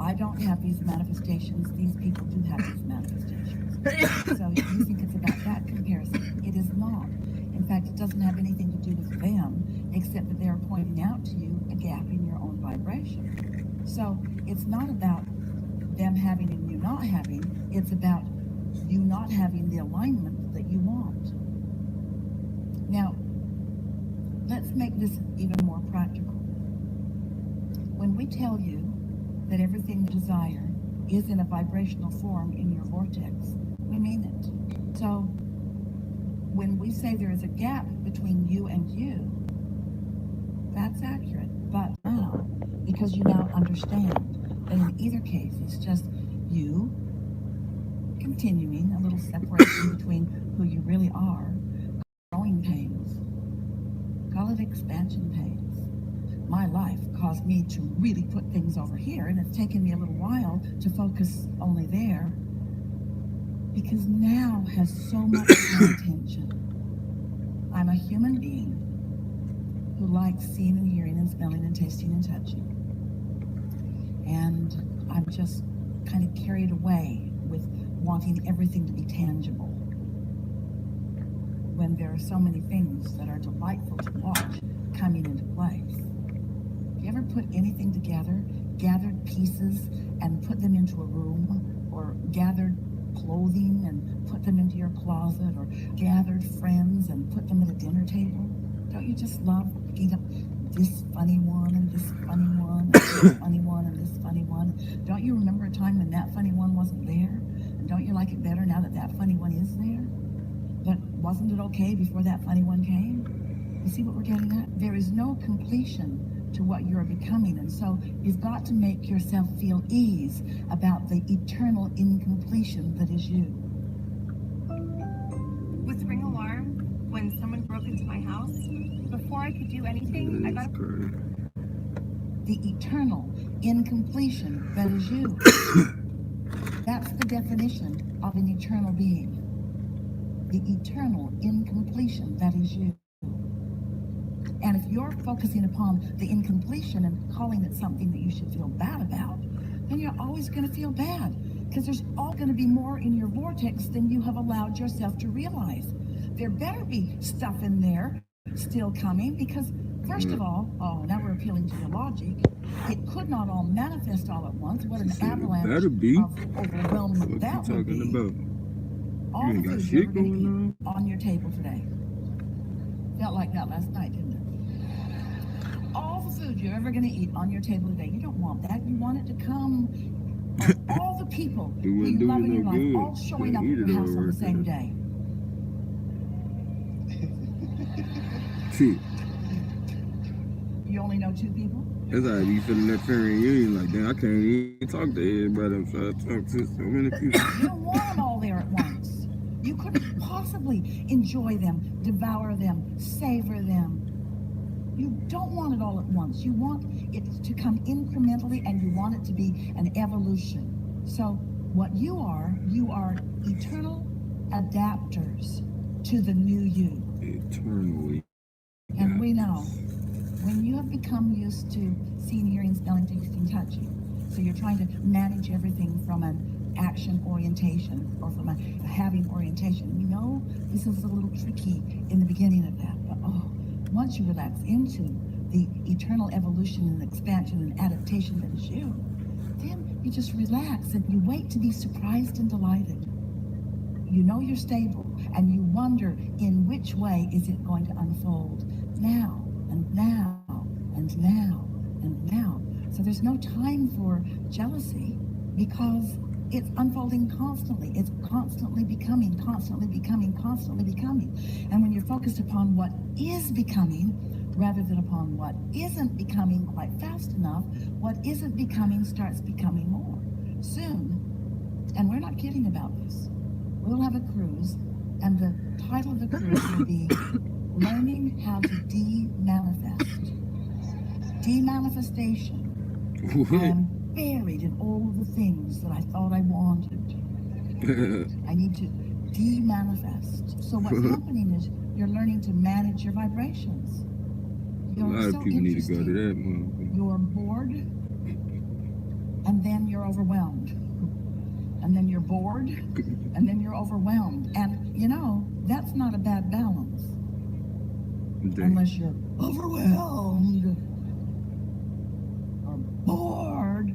I don't have these manifestations, these people do have these manifestations. So you think it's about that comparison. It is not. In fact, it doesn't have anything to do with them, except that they're pointing out to you a gap in your own vibration. So it's not about them having and you not having, it's about you not having the alignment that you want. Now, let's make this even more practical. When we tell you that everything you desire is in a vibrational form in your vortex, we mean it. So when we say there is a gap between you and you, that's accurate. But now, because you now understand that in either case, it's just you continuing a little separation between who you really are, growing pains, call it expansion pains. My life caused me to really put things over here, and it's taken me a little while to focus only there, because now has so much more attention. I'm a human being who likes seeing and hearing and smelling and tasting and touching. And I'm just kind of carried away with wanting everything to be tangible, when there are so many things that are delightful to watch coming into place. Have you ever put anything together, gathered pieces and put them into a room, or gathered clothing and put them into your closet, or gathered friends and put them at a dinner table? Don't you just love picking up this funny one and this funny one and this funny one and this funny one? Don't you remember a time when that funny one wasn't there? And don't you like it better now that that funny one is there? But wasn't it okay before that funny one came? You see what we're getting at? There is no completion to what you're becoming, and so you've got to make yourself feel ease about the eternal incompletion that is you. With Ring Alarm, when someone broke into my house, before I could do anything, I got The eternal incompletion that is you. That's the definition of an eternal being. The eternal incompletion that is you. And if you're focusing upon the incompletion and calling it something that you should feel bad about, then you're always going to feel bad, because there's all going to be more in your vortex than you have allowed yourself to realize. There better be stuff in there still coming, because first of all, now we're appealing to your logic. It could not all manifest all at once. What an avalanche better be. of overwhelmment What that you would talking be. about? All You the ain't got food shit you're ever going going to on? eat on your table today. Felt like that last night, didn't it? All the food you're ever going to eat on your table today, you don't want that. You want it to come from all the people It who wouldn't you do love you in your no life, good. all showing Can't up eat at it your all house on the right same there. day. Shit. You only know 2 people? That's how I be feeling that fear in you. Like, damn, I can't even talk to everybody. I'm trying to talk to so many people. You don't want them all there at once. You couldn't possibly enjoy them, devour them, savor them. You don't want it all at once. You want it to come incrementally, and you want it to be an evolution. So what you are eternal adapters to the new you. Eternally. And we know when you have become used to seeing, hearing, smelling, tasting, touching, so you're trying to manage everything from an action orientation or from a having orientation. You know this is a little tricky in the beginning of that, but once you relax into the eternal evolution and expansion and adaptation that is you, then you just relax and you wait to be surprised and delighted. You know you're stable, and you wonder in which way is it going to unfold now, and now, and now, and now. So there's no time for jealousy, because it's unfolding constantly. It's constantly becoming, constantly becoming, constantly becoming. And when you're focused upon what is becoming, rather than upon what isn't becoming quite fast enough, what isn't becoming starts becoming more. Soon, and we're not kidding about this, we'll have a cruise, and the title of the cruise will be Learning How to De-Manifest. De-manifestation. I'm buried in all of the things that I thought I wanted. I need to de-manifest. So what's happening is you're learning to manage your vibrations. A lot of people need to go to that, motherfucker. You're bored, and then you're overwhelmed. And then you're bored, and then you're overwhelmed. And, you know, that's not a bad balance. Damn. Unless you're overwhelmed or bored.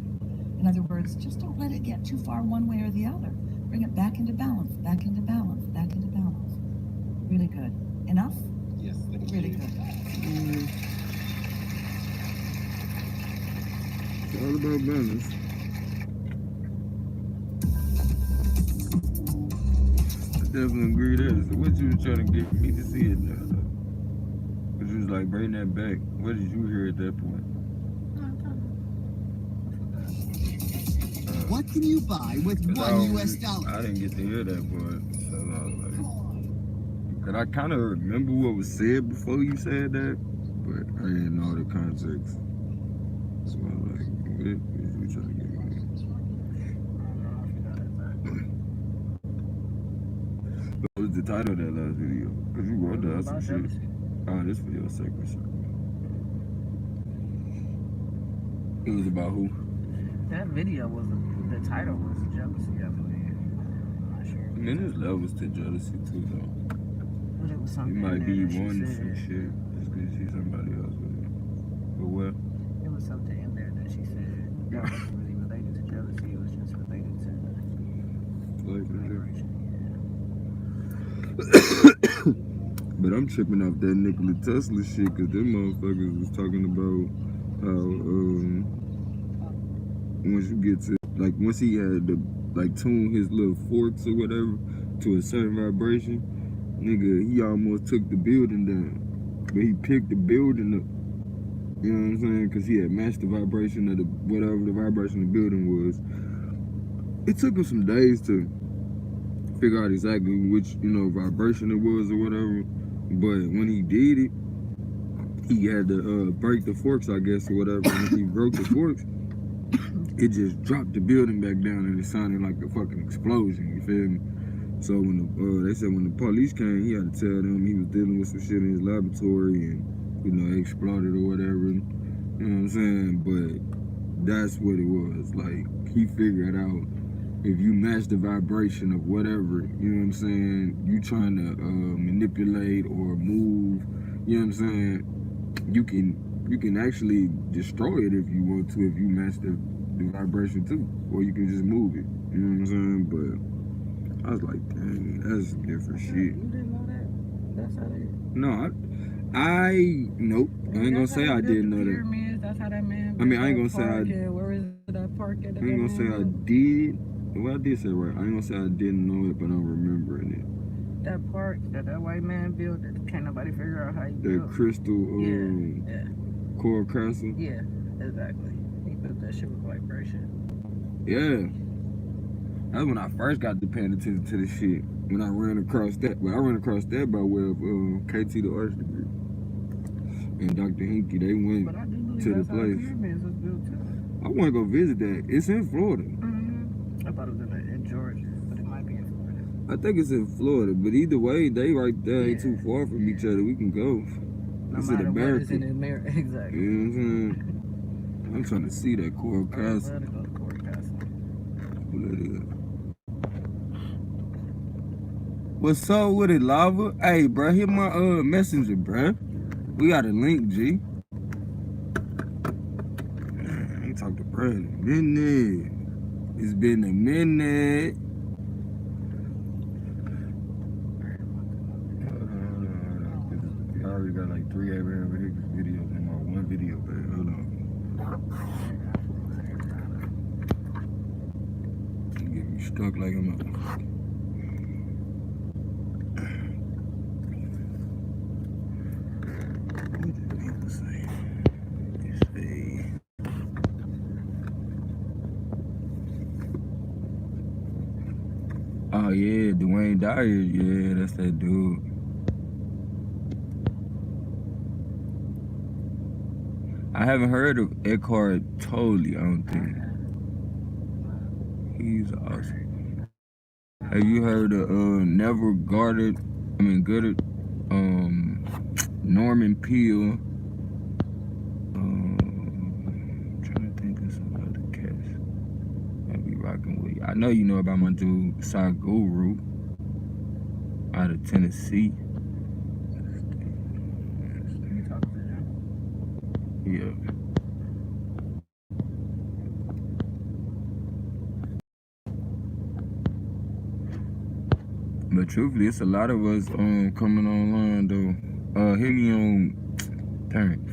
In other words, just don't let it get too far one way or the other. Bring it back into balance, back into balance, back into balance. Really good. Enough? Yes, thank Really you. good. It's all about balance. I definitely agree with that. So what you was trying to get me to see it now, though? Cause you was like, bring that back. What did you hear at that point? What can you buy with $1 US? I didn't get to hear that part. So I was like, cause I kind of remember what was said before you said that, but I didn't know the context. So I was like, what did you trying to get me? What was the title of that last video? Cause you wrote down some shit. Oh, this video was second. It was about who? That video was, the title was Jealousy, I believe. I'm not sure. I mean, there's levels to jealousy too, though. But it was You something might in be there that she wanting some said. shit just because you see somebody else with it. But what? It was something in there that she said that wasn't really related to jealousy. It was just related to vibration. But I'm tripping off that Nikola Tesla shit because them motherfuckers was talking about how once you get to, like, once he had to, like, tune his little forks or whatever to a certain vibration, nigga, he almost took the building down. But he picked the building up. You know what I'm saying? Because he had matched the vibration of the, whatever the vibration of the building was. It took him some days to figure out exactly which, you know, vibration it was or whatever. But when he did it, he had to break the forks, I guess, or whatever. And if he broke the forks, it just dropped the building back down and it sounded like a fucking explosion, you feel me? So when they said when the police came, he had to tell them he was dealing with some shit in his laboratory and, you know, it exploded or whatever. You know what I'm saying? But that's what it was. Like, he figured out if you match the vibration of whatever, you know what I'm saying, you trying to manipulate or move, you know what I'm saying, you can actually destroy it if you want to, if you match the vibration too, or you can just move it, you know what I'm saying? But I was like, dang, that's some different shit. You didn't know that? That's how they... No, nope. I ain't gonna say I didn't know that. Pyramids, that's how that man... I mean, I ain't gonna say I... Where is that park at? I ain't gonna say I did. Well, I did say right. I ain't gonna say I didn't know it, but I'm remembering it. That park that white man built, that can't nobody figure out how he built. That crystal, Coral Castle. Yeah, exactly. He built that shit with vibration. Yeah. That's when I first got to paying attention to the shit. When I ran across that. Well, I ran across that by way of KT the Arts degree. And Dr. Hinkie, they went to the place. The pyramids was built too. I want to go visit that. It's in Florida. I thought it was in Georgia, but it might be in Florida. I think it's in Florida, but either way, they right there ain't too far from each other. We can go. This is America. What is in America. Exactly. You know what I'm saying? I'm trying to see that Coral Castle. I'm glad to go to Coral Castle. What it is. What's up with it, Lava? Hey, bro, hit my messenger, bro. We got a link, G. I ain't talked to bro in a minute. It's been a minute. I already got like 3 Abraham Hicks videos in my one video, babe. Hold on. You get me stuck like I'm a... Oh yeah, Dwayne Dyer, yeah, that's that dude. I haven't heard of Eckhart Tolle, I don't think. He's awesome. Have you heard of Neville Goddard, Norman Peale? I'm trying to think of some other cats I'll be rocking with. I know you know about my dude Sadhguru out of Tennessee. Yeah. But truthfully, it's a lot of us coming online though. Hit me on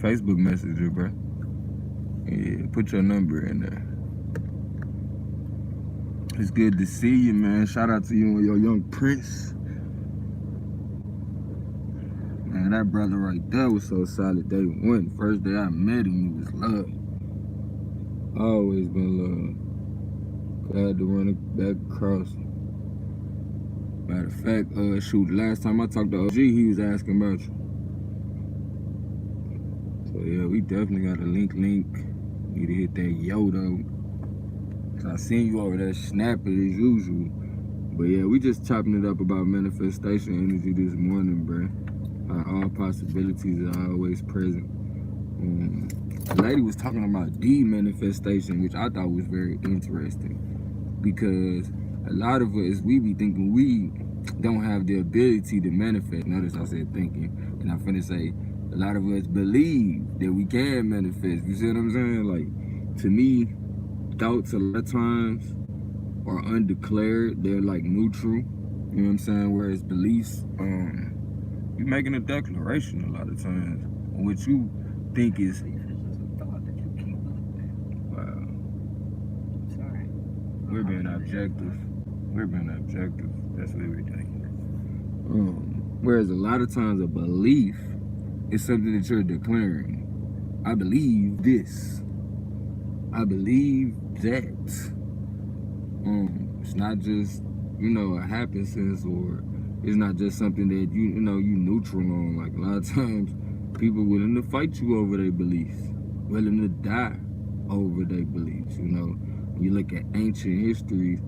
Facebook Messenger, bro. Yeah, put your number in there. It's good to see you, man. Shout out to you and your young prince. Man, that brother right there was so solid day one. First day I met him, he was love. Always been love. Glad to run it back across. Matter of fact, shoot, last time I talked to OG, he was asking about you. So yeah, we definitely got a link. Need to hit that Yodo. So I seen you over there snapping as usual. But yeah, we just chopping it up about manifestation energy this morning, bro. All possibilities are always present. The lady was talking about de-manifestation, which I thought was very interesting. Because a lot of us, we be thinking we don't have the ability to manifest. Notice I said thinking. And I'm finna say, a lot of us believe that we can manifest. You see what I'm saying? Like, to me, thoughts a lot of times are undeclared. They're like neutral. You know what I'm saying? Whereas beliefs, you're making a declaration a lot of times. What you think is... Wow. Sorry. We're being objective. That's what we're doing. Whereas a lot of times a belief is something that you're declaring. I believe this. I believe that. It's not just, a happenstance, or it's not just something that you neutral on. Like a lot of times people willing to fight you over their beliefs, willing to die over their beliefs, You look at ancient history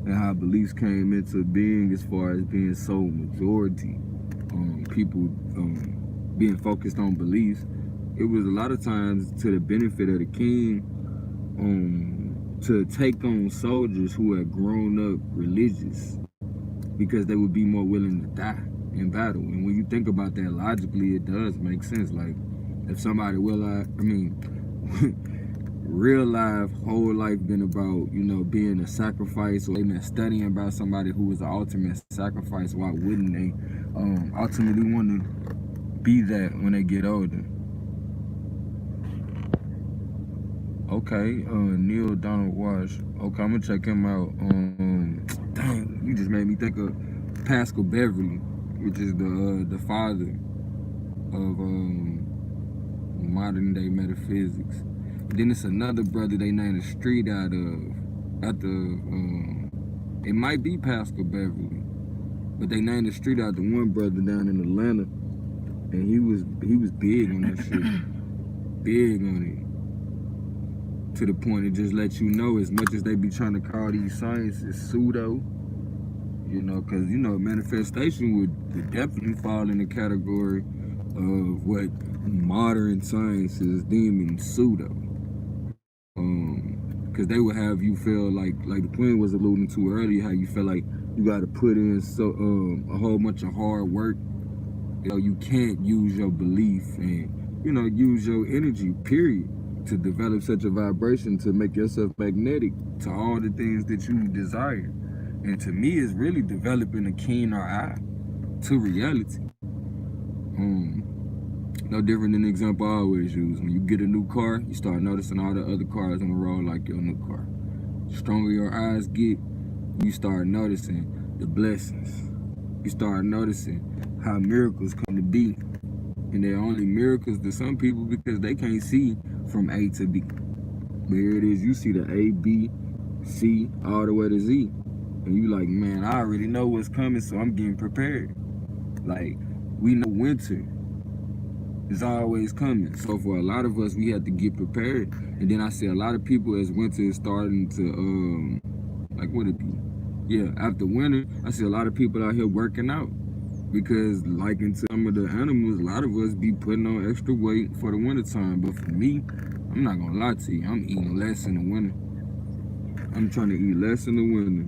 and how beliefs came into being as far as being so majority. People being focused on beliefs. It was a lot of times to the benefit of the king to take on soldiers who had grown up religious because they would be more willing to die in battle. And when you think about that logically, it does make sense. Like if somebody real life, whole life been about, being a sacrifice, or they been studying about somebody who was the ultimate sacrifice, why wouldn't they ultimately want to be that when they get older? Okay, Neil Donald Walsh. Okay, I'm gonna check him out. Dang, you just made me think of Pascal Beverly, which is the father of modern day metaphysics. And then it's another brother they named a street out of, it might be Pascal Beverly, but they named a street out to one brother down in Atlanta, and he was big on that shit, big on it. To the point it just lets you know, as much as they be trying to call these sciences pseudo, because manifestation would definitely fall in the category of what modern science is deeming pseudo. Because they would have you feel like the Queen was alluding to earlier, how you feel like you got to put in a whole bunch of hard work. You can't use your belief and use your energy, period, to develop such a vibration to make yourself magnetic to all the things that you desire. And to me, it's really developing a keener eye to reality. No different than the example I always use. When you get a new car, you start noticing all the other cars on the road like your new car. The stronger your eyes get, you start noticing the blessings. You start noticing how miracles come to be. And they're only miracles to some people because they can't see from A to B. But here it is, you see the A, B, C, all the way to Z. And you like, man, I already know what's coming, so I'm getting prepared. Like, we know winter is always coming. So for a lot of us, we have to get prepared. And then I see a lot of people as winter is starting to, after winter, I see a lot of people out here working out. Because like in some of the animals, a lot of us be putting on extra weight for the winter time. But for me, I'm not gonna lie to you, I'm eating less in the winter. I'm trying to eat less in the winter,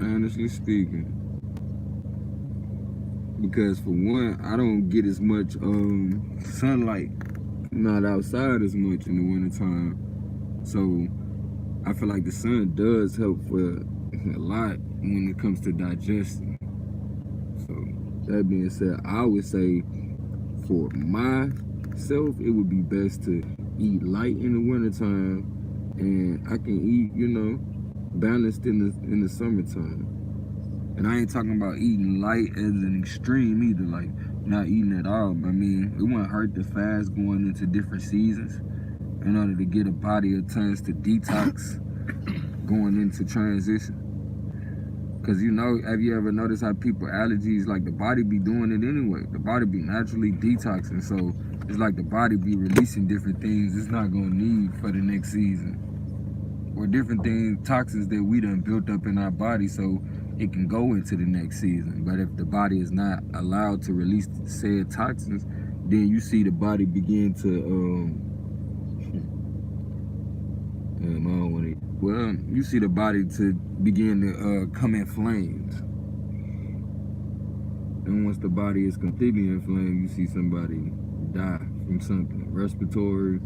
honestly speaking. Because for one, I don't get as much sunlight, not outside as much in the winter time. So I feel like the sun does help for a lot when it comes to digestion. So that being said, I would say for myself, it would be best to eat light in the wintertime, and I can eat, balanced in the summertime. And I ain't talking about eating light as an extreme either, like not eating at all. I mean, it wouldn't hurt to fast going into different seasons in order to get a body a chance to detox going into transition. Because have you ever noticed how people allergies, like the body be doing it anyway. The body be naturally detoxing. So it's like the body be releasing different things it's not going to need for the next season. Or different things, toxins that we done built up in our body so it can go into the next season. But if the body is not allowed to release said toxins, then you see the body begin to, you see the body to begin to come in flames. And once the body is completely inflamed, you see somebody die from something. Respiratory,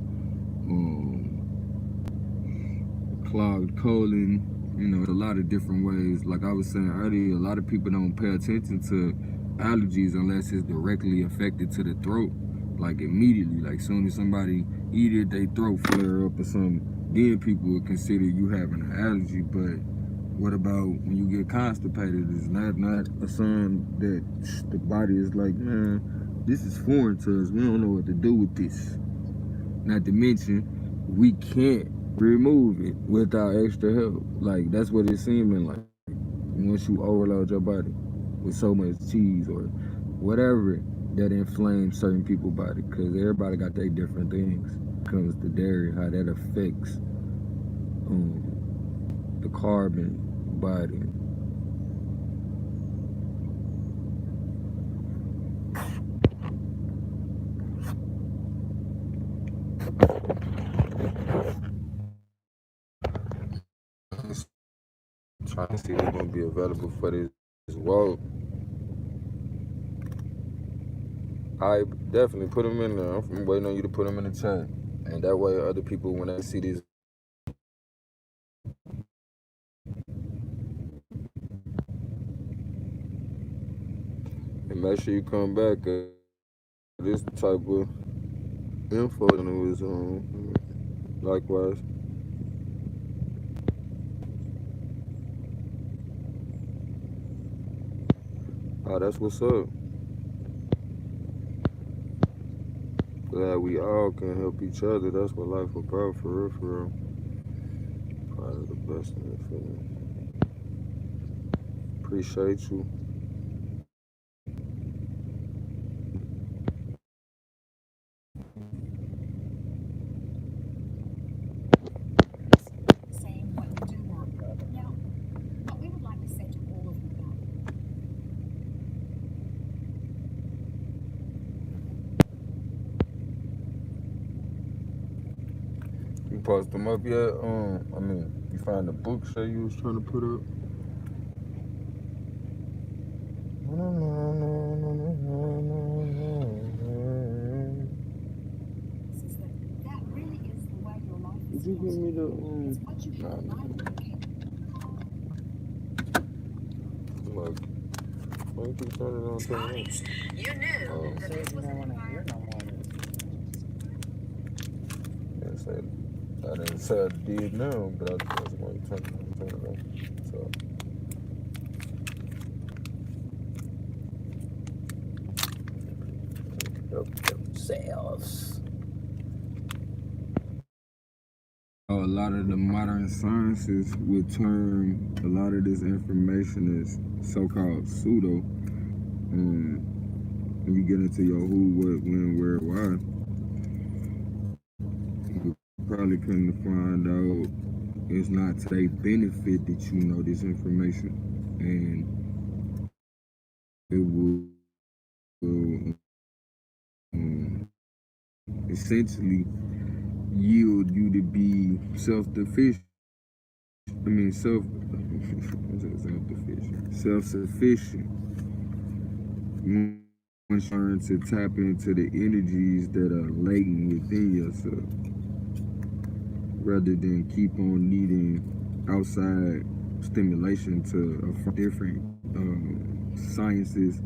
clogged colon, a lot of different ways. Like I was saying earlier, a lot of people don't pay attention to allergies unless it's directly affected to the throat. Like immediately, like soon as somebody eat it, they throat flare up or something, then people would consider you having an allergy. But what about when you get constipated? Is that not a sign that the body is like, man, this is foreign to us, we don't know what to do with this? Not to mention, we can't remove it without extra help. Like, that's what it's seeming like once you overload your body with so much cheese or whatever that inflames certain people's body, because everybody got their different things when it comes to dairy, how that affects the carbon body. Trying to see what's gonna be available for this world. I definitely put them in there. I'm waiting on you to put them in the chat, and that way other people, when they see these, and make sure you come back. This type of info and it was likewise. That's what's up. Glad we all can help each other. That's what life about, for real, for real. Probably the best in it for me. Appreciate you. Saying what you do want. Now, what we would like to say to all of you now. You post them up yet? I mean, you find the books that you was trying to put up? That really is the way your life is. Did you give me the It's what you put right in your cake. like, why you keep turning it on? You knew that this was I don't want to hear no more. I didn't say I did now, but I just want to turn it on. So. Themselves. A lot of the modern sciences would term a lot of this information as so-called pseudo. When you get into your who, what, when, where, why, you probably couldn't find out it's not to their benefit that you know this information, and it will essentially yield you to be self-sufficient. When trying to tap into the energies that are latent within yourself, rather than keep on needing outside stimulation to different sciences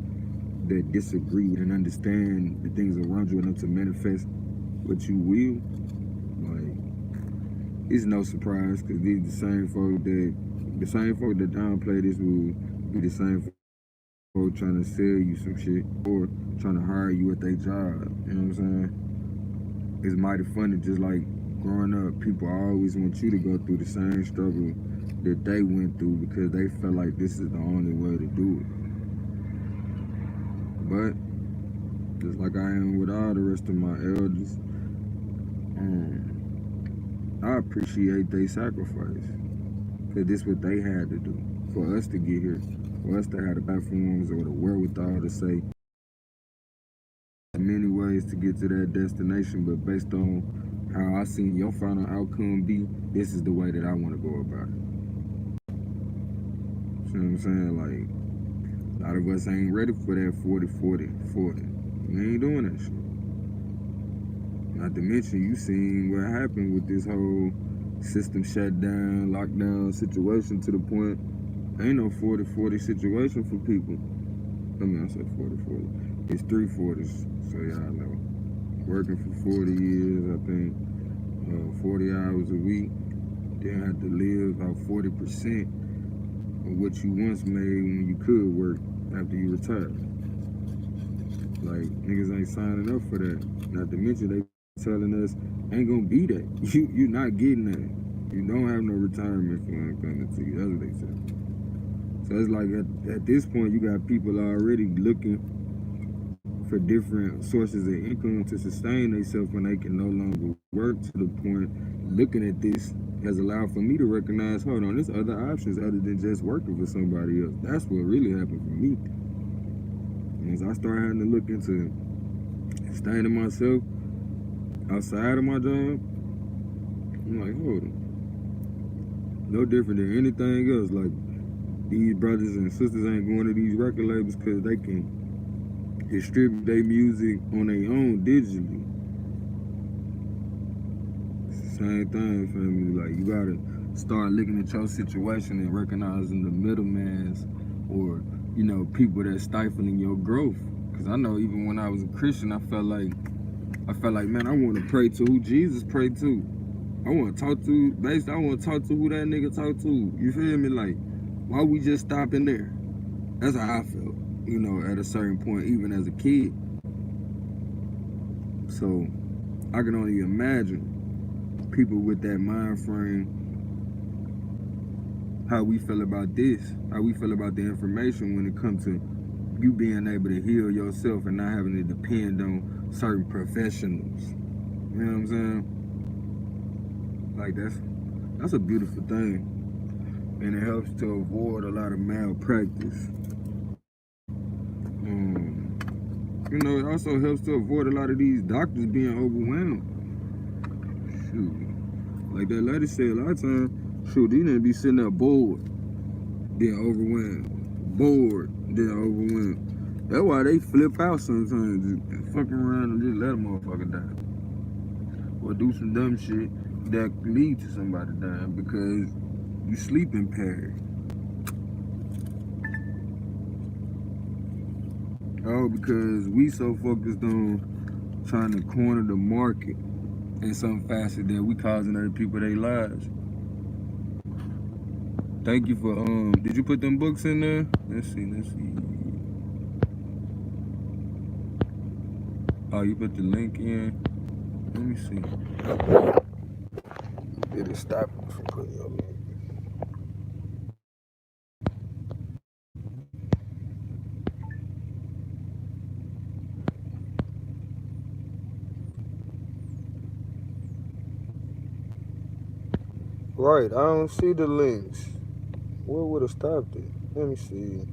that disagree with and understand the things around you enough to manifest what you will. Like, it's no surprise, because these the same folk that downplay this will be the same folk trying to sell you some shit or trying to hire you at their job. You know what I'm saying? It's mighty funny, just like growing up, people always want you to go through the same struggle that they went through because they felt like this is the only way to do it. But just like I am with all the rest of my elders, I appreciate their sacrifice, because this is what they had to do for us to get here, for us to have the platforms or the wherewithal to say many ways to get to that destination, but based on how I seen your final outcome be, this is the way that I want to go about it. You know what I'm saying? Like, a lot of us ain't ready for that 40-40-40. We ain't doing that shit. Not to mention, you seen what happened with this whole system shutdown, lockdown situation, to the point ain't no 40-40 situation for people. I mean, I said 40-40. It's 3 40s, so y'all know. Working for 40 years, I think, 40 hours a week. Then had to live about 40% of what you once made when you could work after you retired. Like, niggas ain't signing up for that. Not to mention, they telling us ain't gonna be that. You're not getting that. You don't have no retirement fund coming to you. That's what they said. So it's like at this point, you got people already looking for different sources of income to sustain themselves when they can no longer work, to the point looking at this has allowed for me to recognize, hold on, there's other options other than just working for somebody else. That's what really happened for me. And as I started having to look into sustaining myself outside of my job, I'm like, hold on. No different than anything else. Like, these brothers and sisters ain't going to these record labels because they can distribute their music on their own digitally. It's the same thing, family. Like, you gotta start looking at your situation and recognizing the middlemans or, you know, people that's stifling your growth. Because I know even when I was a Christian, I felt like, man, I want to pray to who Jesus prayed to. I want to talk to who that nigga talk to. You feel me? Like, why we just stopping there? That's how I felt, you know, at a certain point, even as a kid. So, I can only imagine people with that mind frame, how we feel about this, how we feel about the information when it comes to you being able to heal yourself and not having to depend on certain professionals. You know what I'm saying? Like, that's a beautiful thing. And it helps to avoid a lot of malpractice. You know, it also helps to avoid a lot of these doctors being overwhelmed. Shoot. Like that lady said a lot of times, shoot, these niggas be sitting there bored, then overwhelmed. Bored, then overwhelmed. That's why they flip out sometimes and fucking around and just let a motherfucker die. Or do some dumb shit that lead to somebody dying because you sleep impaired. Oh, because we so focused on trying to corner the market in some facet that we causing other people their lives. Thank you for, did you put them books in there? Let's see. Oh, you put the link in? Let me see. Did it stop you from putting your link? Right, I don't see the links. What would have stopped it? Let me see.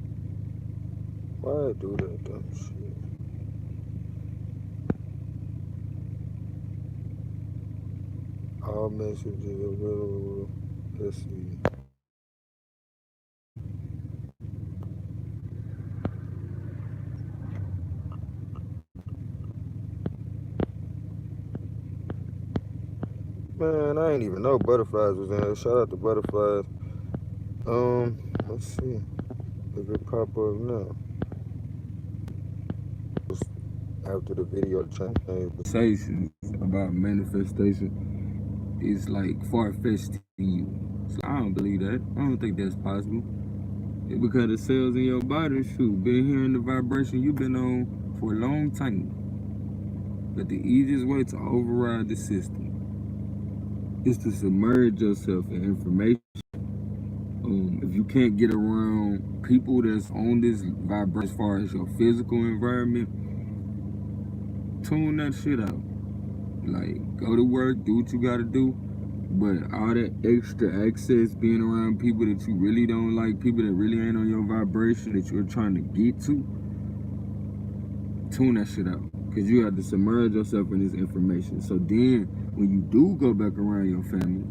Why I do that dumb shit? All messages available. Let's see. Man, I ain't even know Butterflies was in there. Shout out to Butterflies. Let's see if it pop up now. After the video changed, conversations about manifestation is like far-fetched to you. So I don't believe that. I don't think that's possible. It's because the cells in your body, shoot, been hearing the vibration you've been on for a long time. But the easiest way to override the system is to submerge yourself in information. If you can't get around people that's on this vibration as far as your physical environment, tune that shit out. Like, go to work, do what you gotta do, but all that extra access, being around people that you really don't like, people that really ain't on your vibration that you're trying to get to, tune that shit out. Because you have to submerge yourself in this information. So then, when you do go back around your family,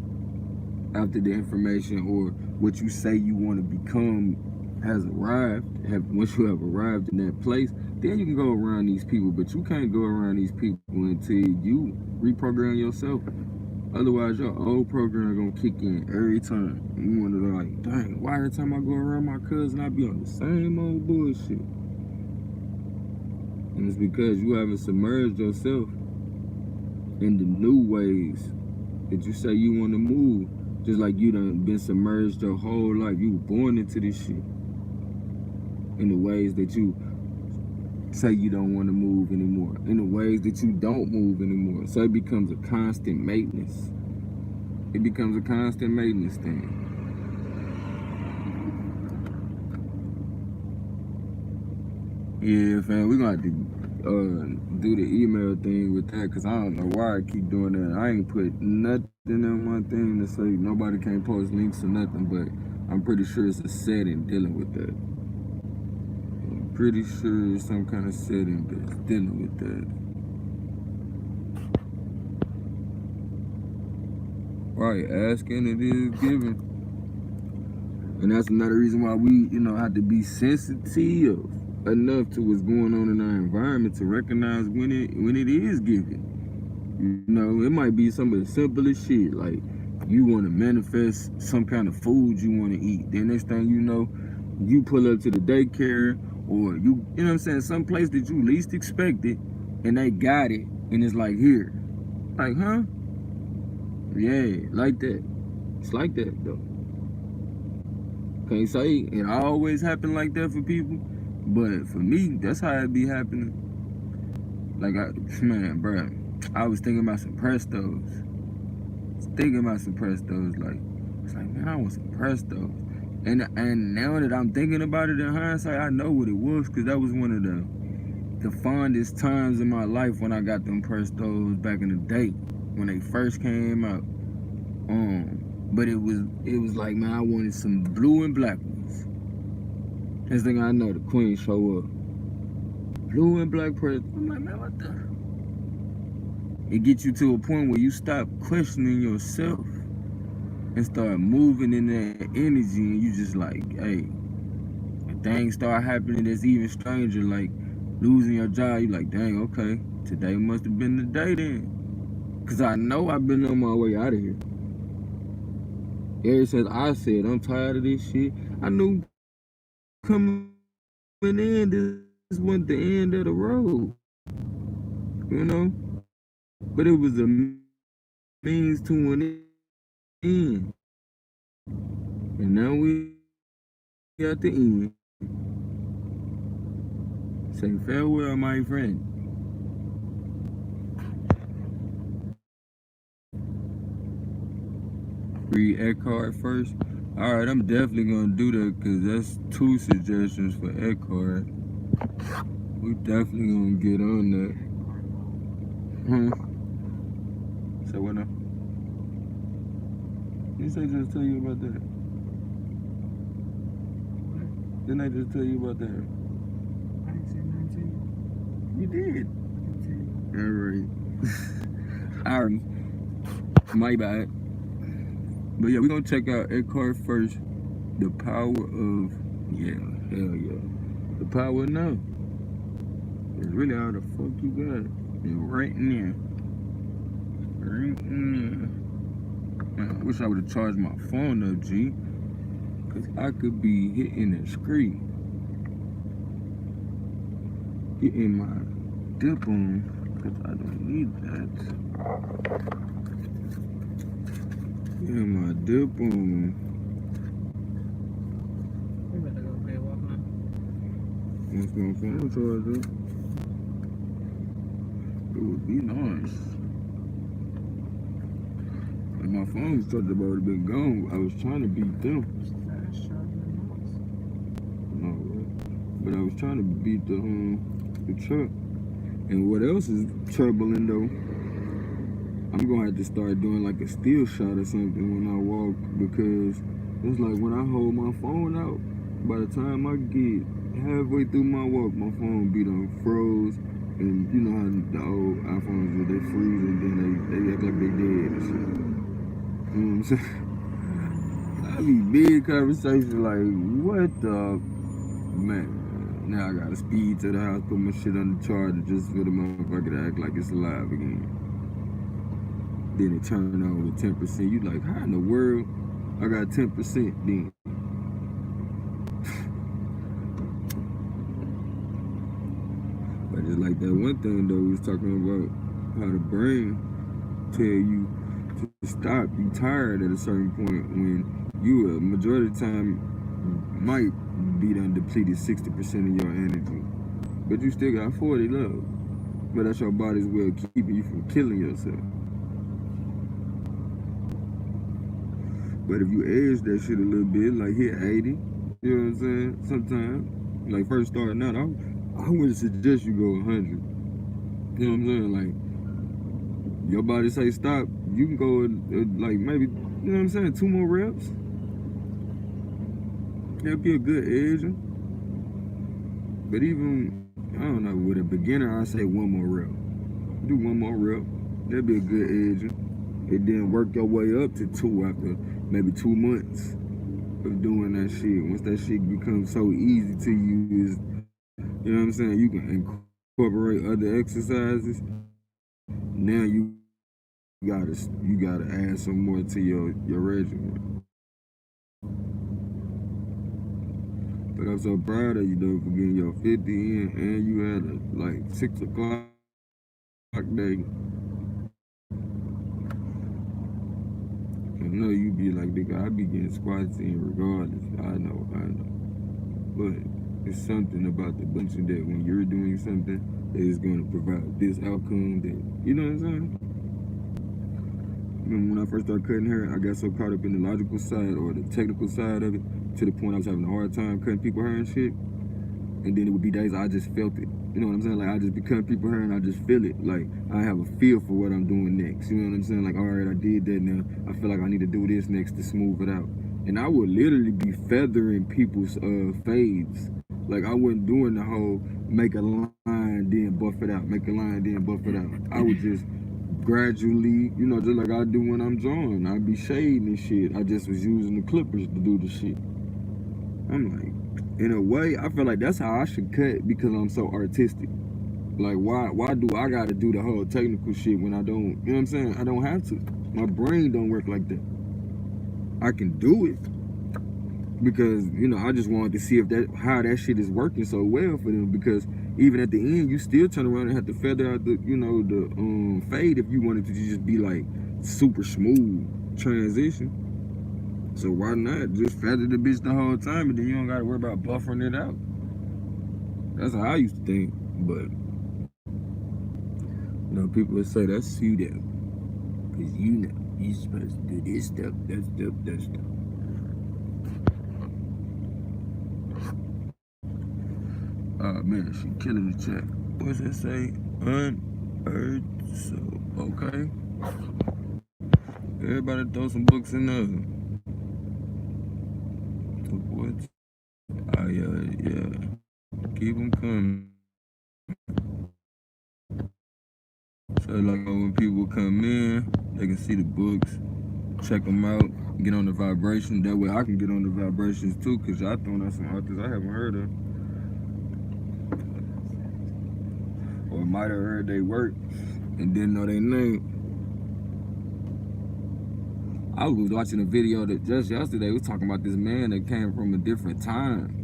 after the information or what you say you want to become has arrived, once you have arrived in that place, then you can go around these people. But you can't go around these people until you reprogram yourself. Otherwise, your old program gonna kick in every time. You wonder like, dang, why every time I go around my cousin, I be on the same old bullshit? And it's because you haven't submerged yourself in the new ways that you say you want to move. Just like you done been submerged your whole life. You were born into this shit. In the ways that you say you don't want to move anymore. In the ways that you don't move anymore. So it becomes a constant maintenance. It becomes a constant maintenance thing. Yeah, fam, we're gonna have to do the email thing with that because I don't know why I keep doing that. I ain't put nothing in my thing to say nobody can't post links or nothing, but I'm pretty sure it's a setting dealing with that. I'm pretty sure it's some kind of setting that's dealing with that. Right, asking it is given. And that's another reason why we, have to be sensitive enough to what's going on in our environment to recognize when it is given. It might be some of the simplest shit, like you want to manifest some kind of food you want to eat. Then next thing you know, you pull up to the daycare or some place that you least expected, and they got it, and it's like here, like huh? Yeah, like that. It's like that though. Can't say it always happen like that for people, but for me, that's how it be happening. Like, bro, I was thinking about some Prestos. Like, it's like, man, I want some Prestos. And now that I'm thinking about it in hindsight, I know what it was, because that was one of the fondest times in my life when I got them Prestos back in the day, when they first came out. But it was like, man, I wanted some blue and black ones. Next thing I know, the queen show up. Blue and black Prestos. I'm like, man, what the? It gets you to a point where you stop questioning yourself and start moving in that energy, and you just like, hey, when things start happening that's even stranger, like losing your job, you like, dang, okay, today must have been the day then. Cause I know I've been on my way out of here. Ever since I said I'm tired of this shit, I knew coming in, this wasn't the end of the road. But it was a means to an end. And now we at the end. Say farewell, my friend. Read Eckhart first. Alright, I'm definitely gonna do that because that's 2 suggestions for Eckhart. We definitely gonna get on that. So what now? Didn't I just tell you about that? Didn't I just tell you about that? I didn't say nothing You did. to you. Alright. My bad. But yeah, we're gonna check out Eckhart first. The power of, hell yeah. The power of now. It's really how the fuck you got it. It's right in there. Man, I wish I would have charged my phone up, G. Cause I could be hitting the screen. Getting my dip on. Cause I don't need that. Getting my dip on. We better go play a walk now. Once my phone charged up. It would be nice. If my phone was charged up, I would have been gone. I was trying to beat them. No, but I was trying to beat the truck. And what else is troubling though? I'm gonna have to start doing like a still shot or something when I walk, because it's like when I hold my phone out, by the time I get halfway through my walk, my phone be done froze. And you know how the old iPhones do, they freeze and then they act like they dead and shit. You know what I'm saying? I be big conversation like, what the man? Now I gotta speed to the house, put my shit on the charger just for the motherfucker to act like it's alive again. Then it turn on with 10%. You like, how in the world I got 10% then? But it's like that one thing though, we was talking about how the brain tell you to stop. You tired at a certain point when you, a majority of the time, might be done depleted 60% of your energy. But you still got 40 left. But that's your body's way of keeping you from killing yourself. But if you edge that shit a little bit, like hit 80, you know what I'm saying? Sometimes, like first starting out, I wouldn't suggest you go 100. You know what I'm saying? Like, your body say stop, you can go like maybe, you know what I'm saying, 2 more reps. That'll be a good edge. But even, I don't know, with a beginner, I say 1 more rep. Do 1 more rep. That'd be a good edge. And then work your way up to 2 after maybe 2 months of doing that shit. Once that shit becomes so easy to you, is, you know what I'm saying, you can incorporate other exercises. Now you gotta add some more to your regimen. But I'm so proud of you though for getting your 50 in, and you had a like 6 o'clock day. I know you be like, nigga, I be getting squats in regardless. I know. But it's something about the bunching that when you're doing something that is going to provide this outcome that, you know what I'm saying? Remember when I first started cutting hair, I got so caught up in the logical side or the technical side of it to the point I was having a hard time cutting people hair and shit. And then it would be days I just felt it. You know what I'm saying? Like, I just be cutting people hair and I just feel it. Like, I have a feel for what I'm doing next. You know what I'm saying? Like, all right, I did that now. I feel like I need to do this next to smooth it out. And I would literally be feathering people's fades. Like, I wasn't doing the whole make a line, then buff it out. Make a line, then buff it out. I would just gradually, you know, just like I do when I'm drawing. I'd be shading and shit. I just was using the clippers to do the shit. I'm like, in a way, I feel like that's how I should cut because I'm so artistic. Like, why do I gotta do the whole technical shit when I don't, you know what I'm saying? I don't have to. My brain don't work like that. I can do it because, you know, I just wanted to see if how that shit is working so well for them, because even at the end, you still turn around and have to feather out the, you know, the fade if you wanted to just be like super smooth transition. So why not just feather the bitch the whole time and then you don't gotta worry about buffering it out? That's how I used to think. But, you know, people would say that's pseudo. Cause you know, you're supposed to do this stuff, that stuff, that stuff. Oh man, she killing the chat. What's that say? Unearthed, so, okay. Everybody throw some books in there. What? Oh yeah. Keep them coming. So like when people come in, they can see the books, check them out, get on the vibration. That way I can get on the vibrations too, cause y'all throwing out some authors I haven't heard of. Or might have heard they work and didn't know their name. I was watching a video that just yesterday was talking about this man that came from a different time.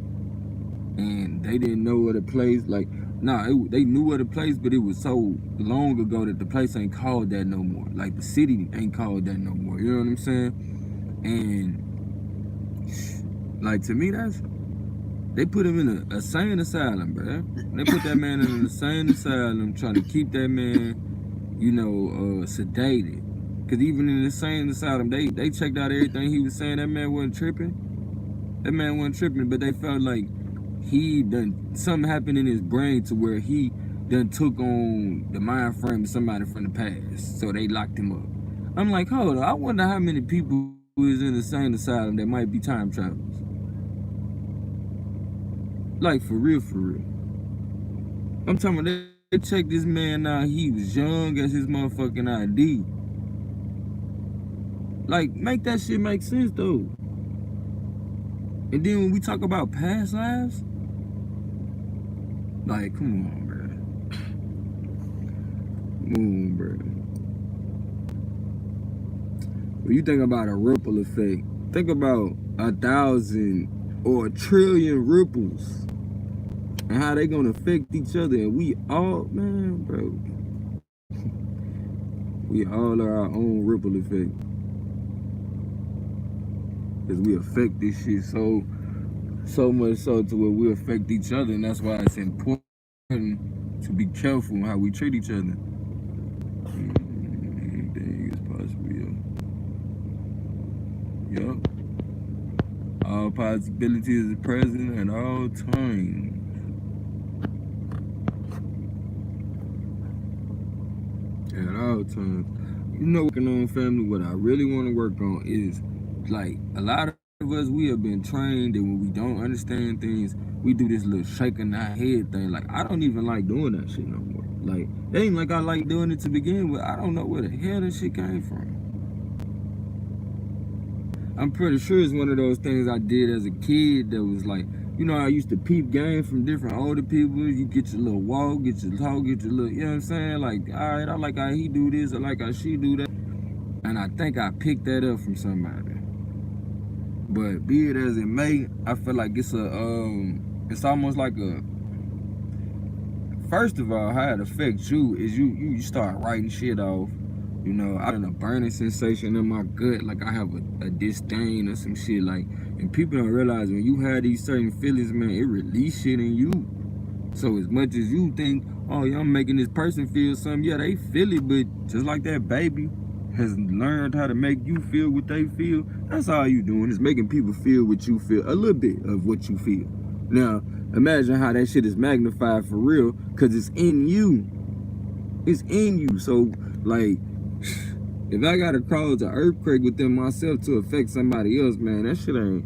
And they didn't know what a place, like, they knew what a place, but it was so long ago that the place ain't called that no more. Like, the city ain't called that no more. You know what I'm saying? And, like, to me, they put him in an insane asylum, bro. They put that man in an insane asylum trying to keep that man, you know, sedated. Because even in the insane asylum, they checked out everything he was saying. That man wasn't tripping. But they felt like something happened in his brain to where he done took on the mind frame of somebody from the past. So they locked him up. I'm like, hold on, I wonder how many people who is in the insane asylum that might be time travelers. Like, for real. I'm talking about they checked this man out, he was young as his motherfucking ID. Like, make that shit make sense, though. And then when we talk about past lives, like, come on, bro. When you think about a ripple effect, think about 1,000 or 1 trillion ripples and how they gonna affect each other. And we all, man, bro, we all are our own ripple effect. Because we affect this shit so much so to where we affect each other, and that's why it's important to be careful how we treat each other. Anything is possible, Yup. All possibilities are present at all times. all times. You know, working on family, what I really want to work on is, like, a lot of us, we have been trained that when we don't understand things, we do this little shaking our head thing. Like, I don't even like doing that shit no more. Like, it ain't like I like doing it to begin with. I don't know where the hell that shit came from. I'm pretty sure it's one of those things I did as a kid that was like, you know, I used to peep game from different older people. You get your little walk, get your talk, get your little, you know what I'm saying? Like, all right, I like how he do this, I like how she do that. And I think I picked that up from somebody. But be it as it may, I feel like it's almost like a, first of all, how it affects you is you start writing shit off. You know, I had a burning sensation in my gut, like I have a disdain or some shit, like, and people don't realize when you have these certain feelings, man, it release shit in you. So as much as you think, oh, yeah, I'm making this person feel something, yeah, they feel it, but just like that baby has learned how to make you feel what they feel, that's all you doing, is making people feel what you feel, a little bit of what you feel. Now, imagine how that shit is magnified for real, because it's in you. It's in you. So, like, if I gotta cause an earthquake within myself to affect somebody else, man, that shit ain't,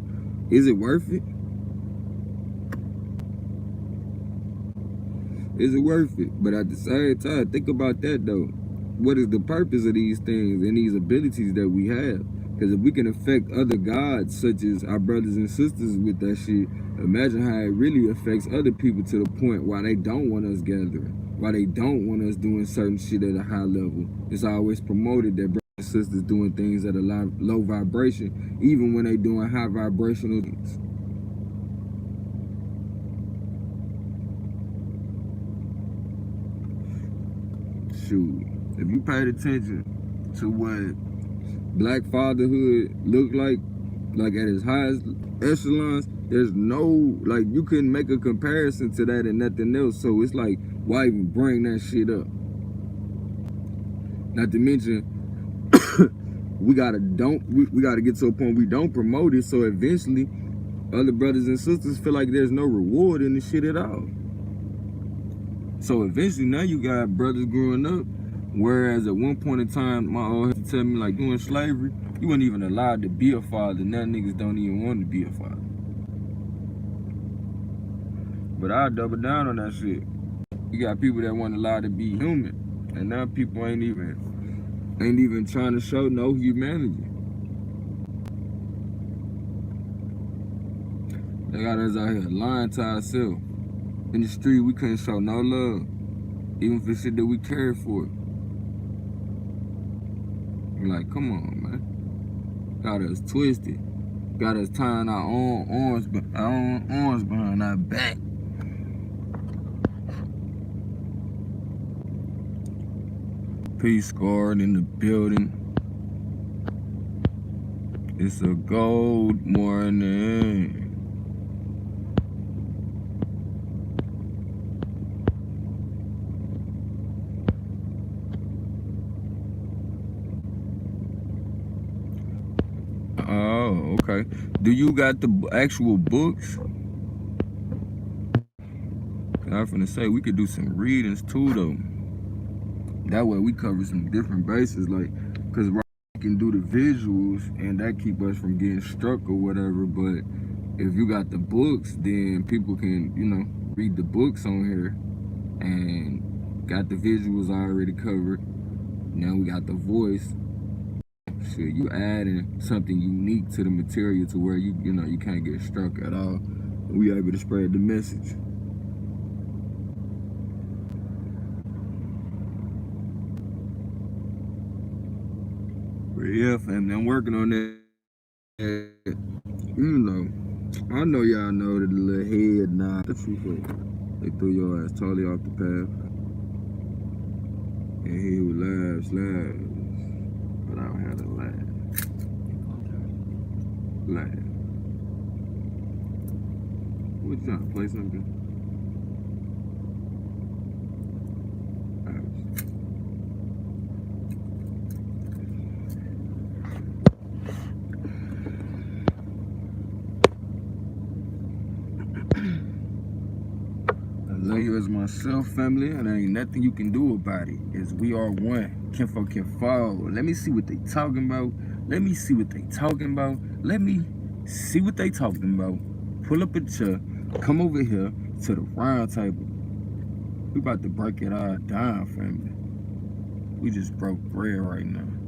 is it worth it? Is it worth it? But at the same time, think about that though. What is the purpose of these things and these abilities that we have? Because if we can affect other gods, such as our brothers and sisters with that shit, imagine how it really affects other people to the point why they don't want us gathering, why they don't want us doing certain shit at a high level. It's always promoted that brothers and sisters doing things at a low vibration, even when they doing high vibrational things. Shoot, if you paid attention to what black fatherhood looked like at its highest echelons, there's no, like, you couldn't make a comparison to that and nothing else. So it's like, why even bring that shit up? Not to mention, we gotta get to a point we don't promote it, so eventually other brothers and sisters feel like there's no reward in the shit at all. So eventually now you got brothers growing up, whereas at one point in time, my old had to tell me, like, doing slavery, you weren't even allowed to be a father. Now niggas don't even want to be a father. But I double down on that shit. You got people that weren't allowed to be human, and now people ain't even trying to show no humanity. They got us out here lying to ourselves. In the street, we couldn't show no love, even for shit that we cared for. We're like, come on, man. Got us twisted. Got us tying our own arms behind our back. Peace Guard in the building. It's a gold morning. Oh, okay. Do you got the actual books? I was gonna say we could do some readings too, though. That way we cover some different bases, like, cause we can do the visuals and that keep us from getting struck or whatever. But if you got the books, then people can, you know, read the books on here and got the visuals already covered. Now we got the voice. Shit, you adding something unique to the material to where you know you can't get struck at all. We able to spread the message. But yeah, family, I'm working on that. You know, I know y'all know that the little head nod. The truth is, they threw your ass totally off the path. And he was laughs. But I don't have to laugh. What, you trying to play something? I love you as my yourself, family, and there ain't nothing you can do about it. Is we are one. Kin for kin foe. Let me see what they talking about. Let me see what they talking about. Let me see what they talking about. Pull up a chair. Come over here to the round table. We about to break it all down, family. We just broke bread right now.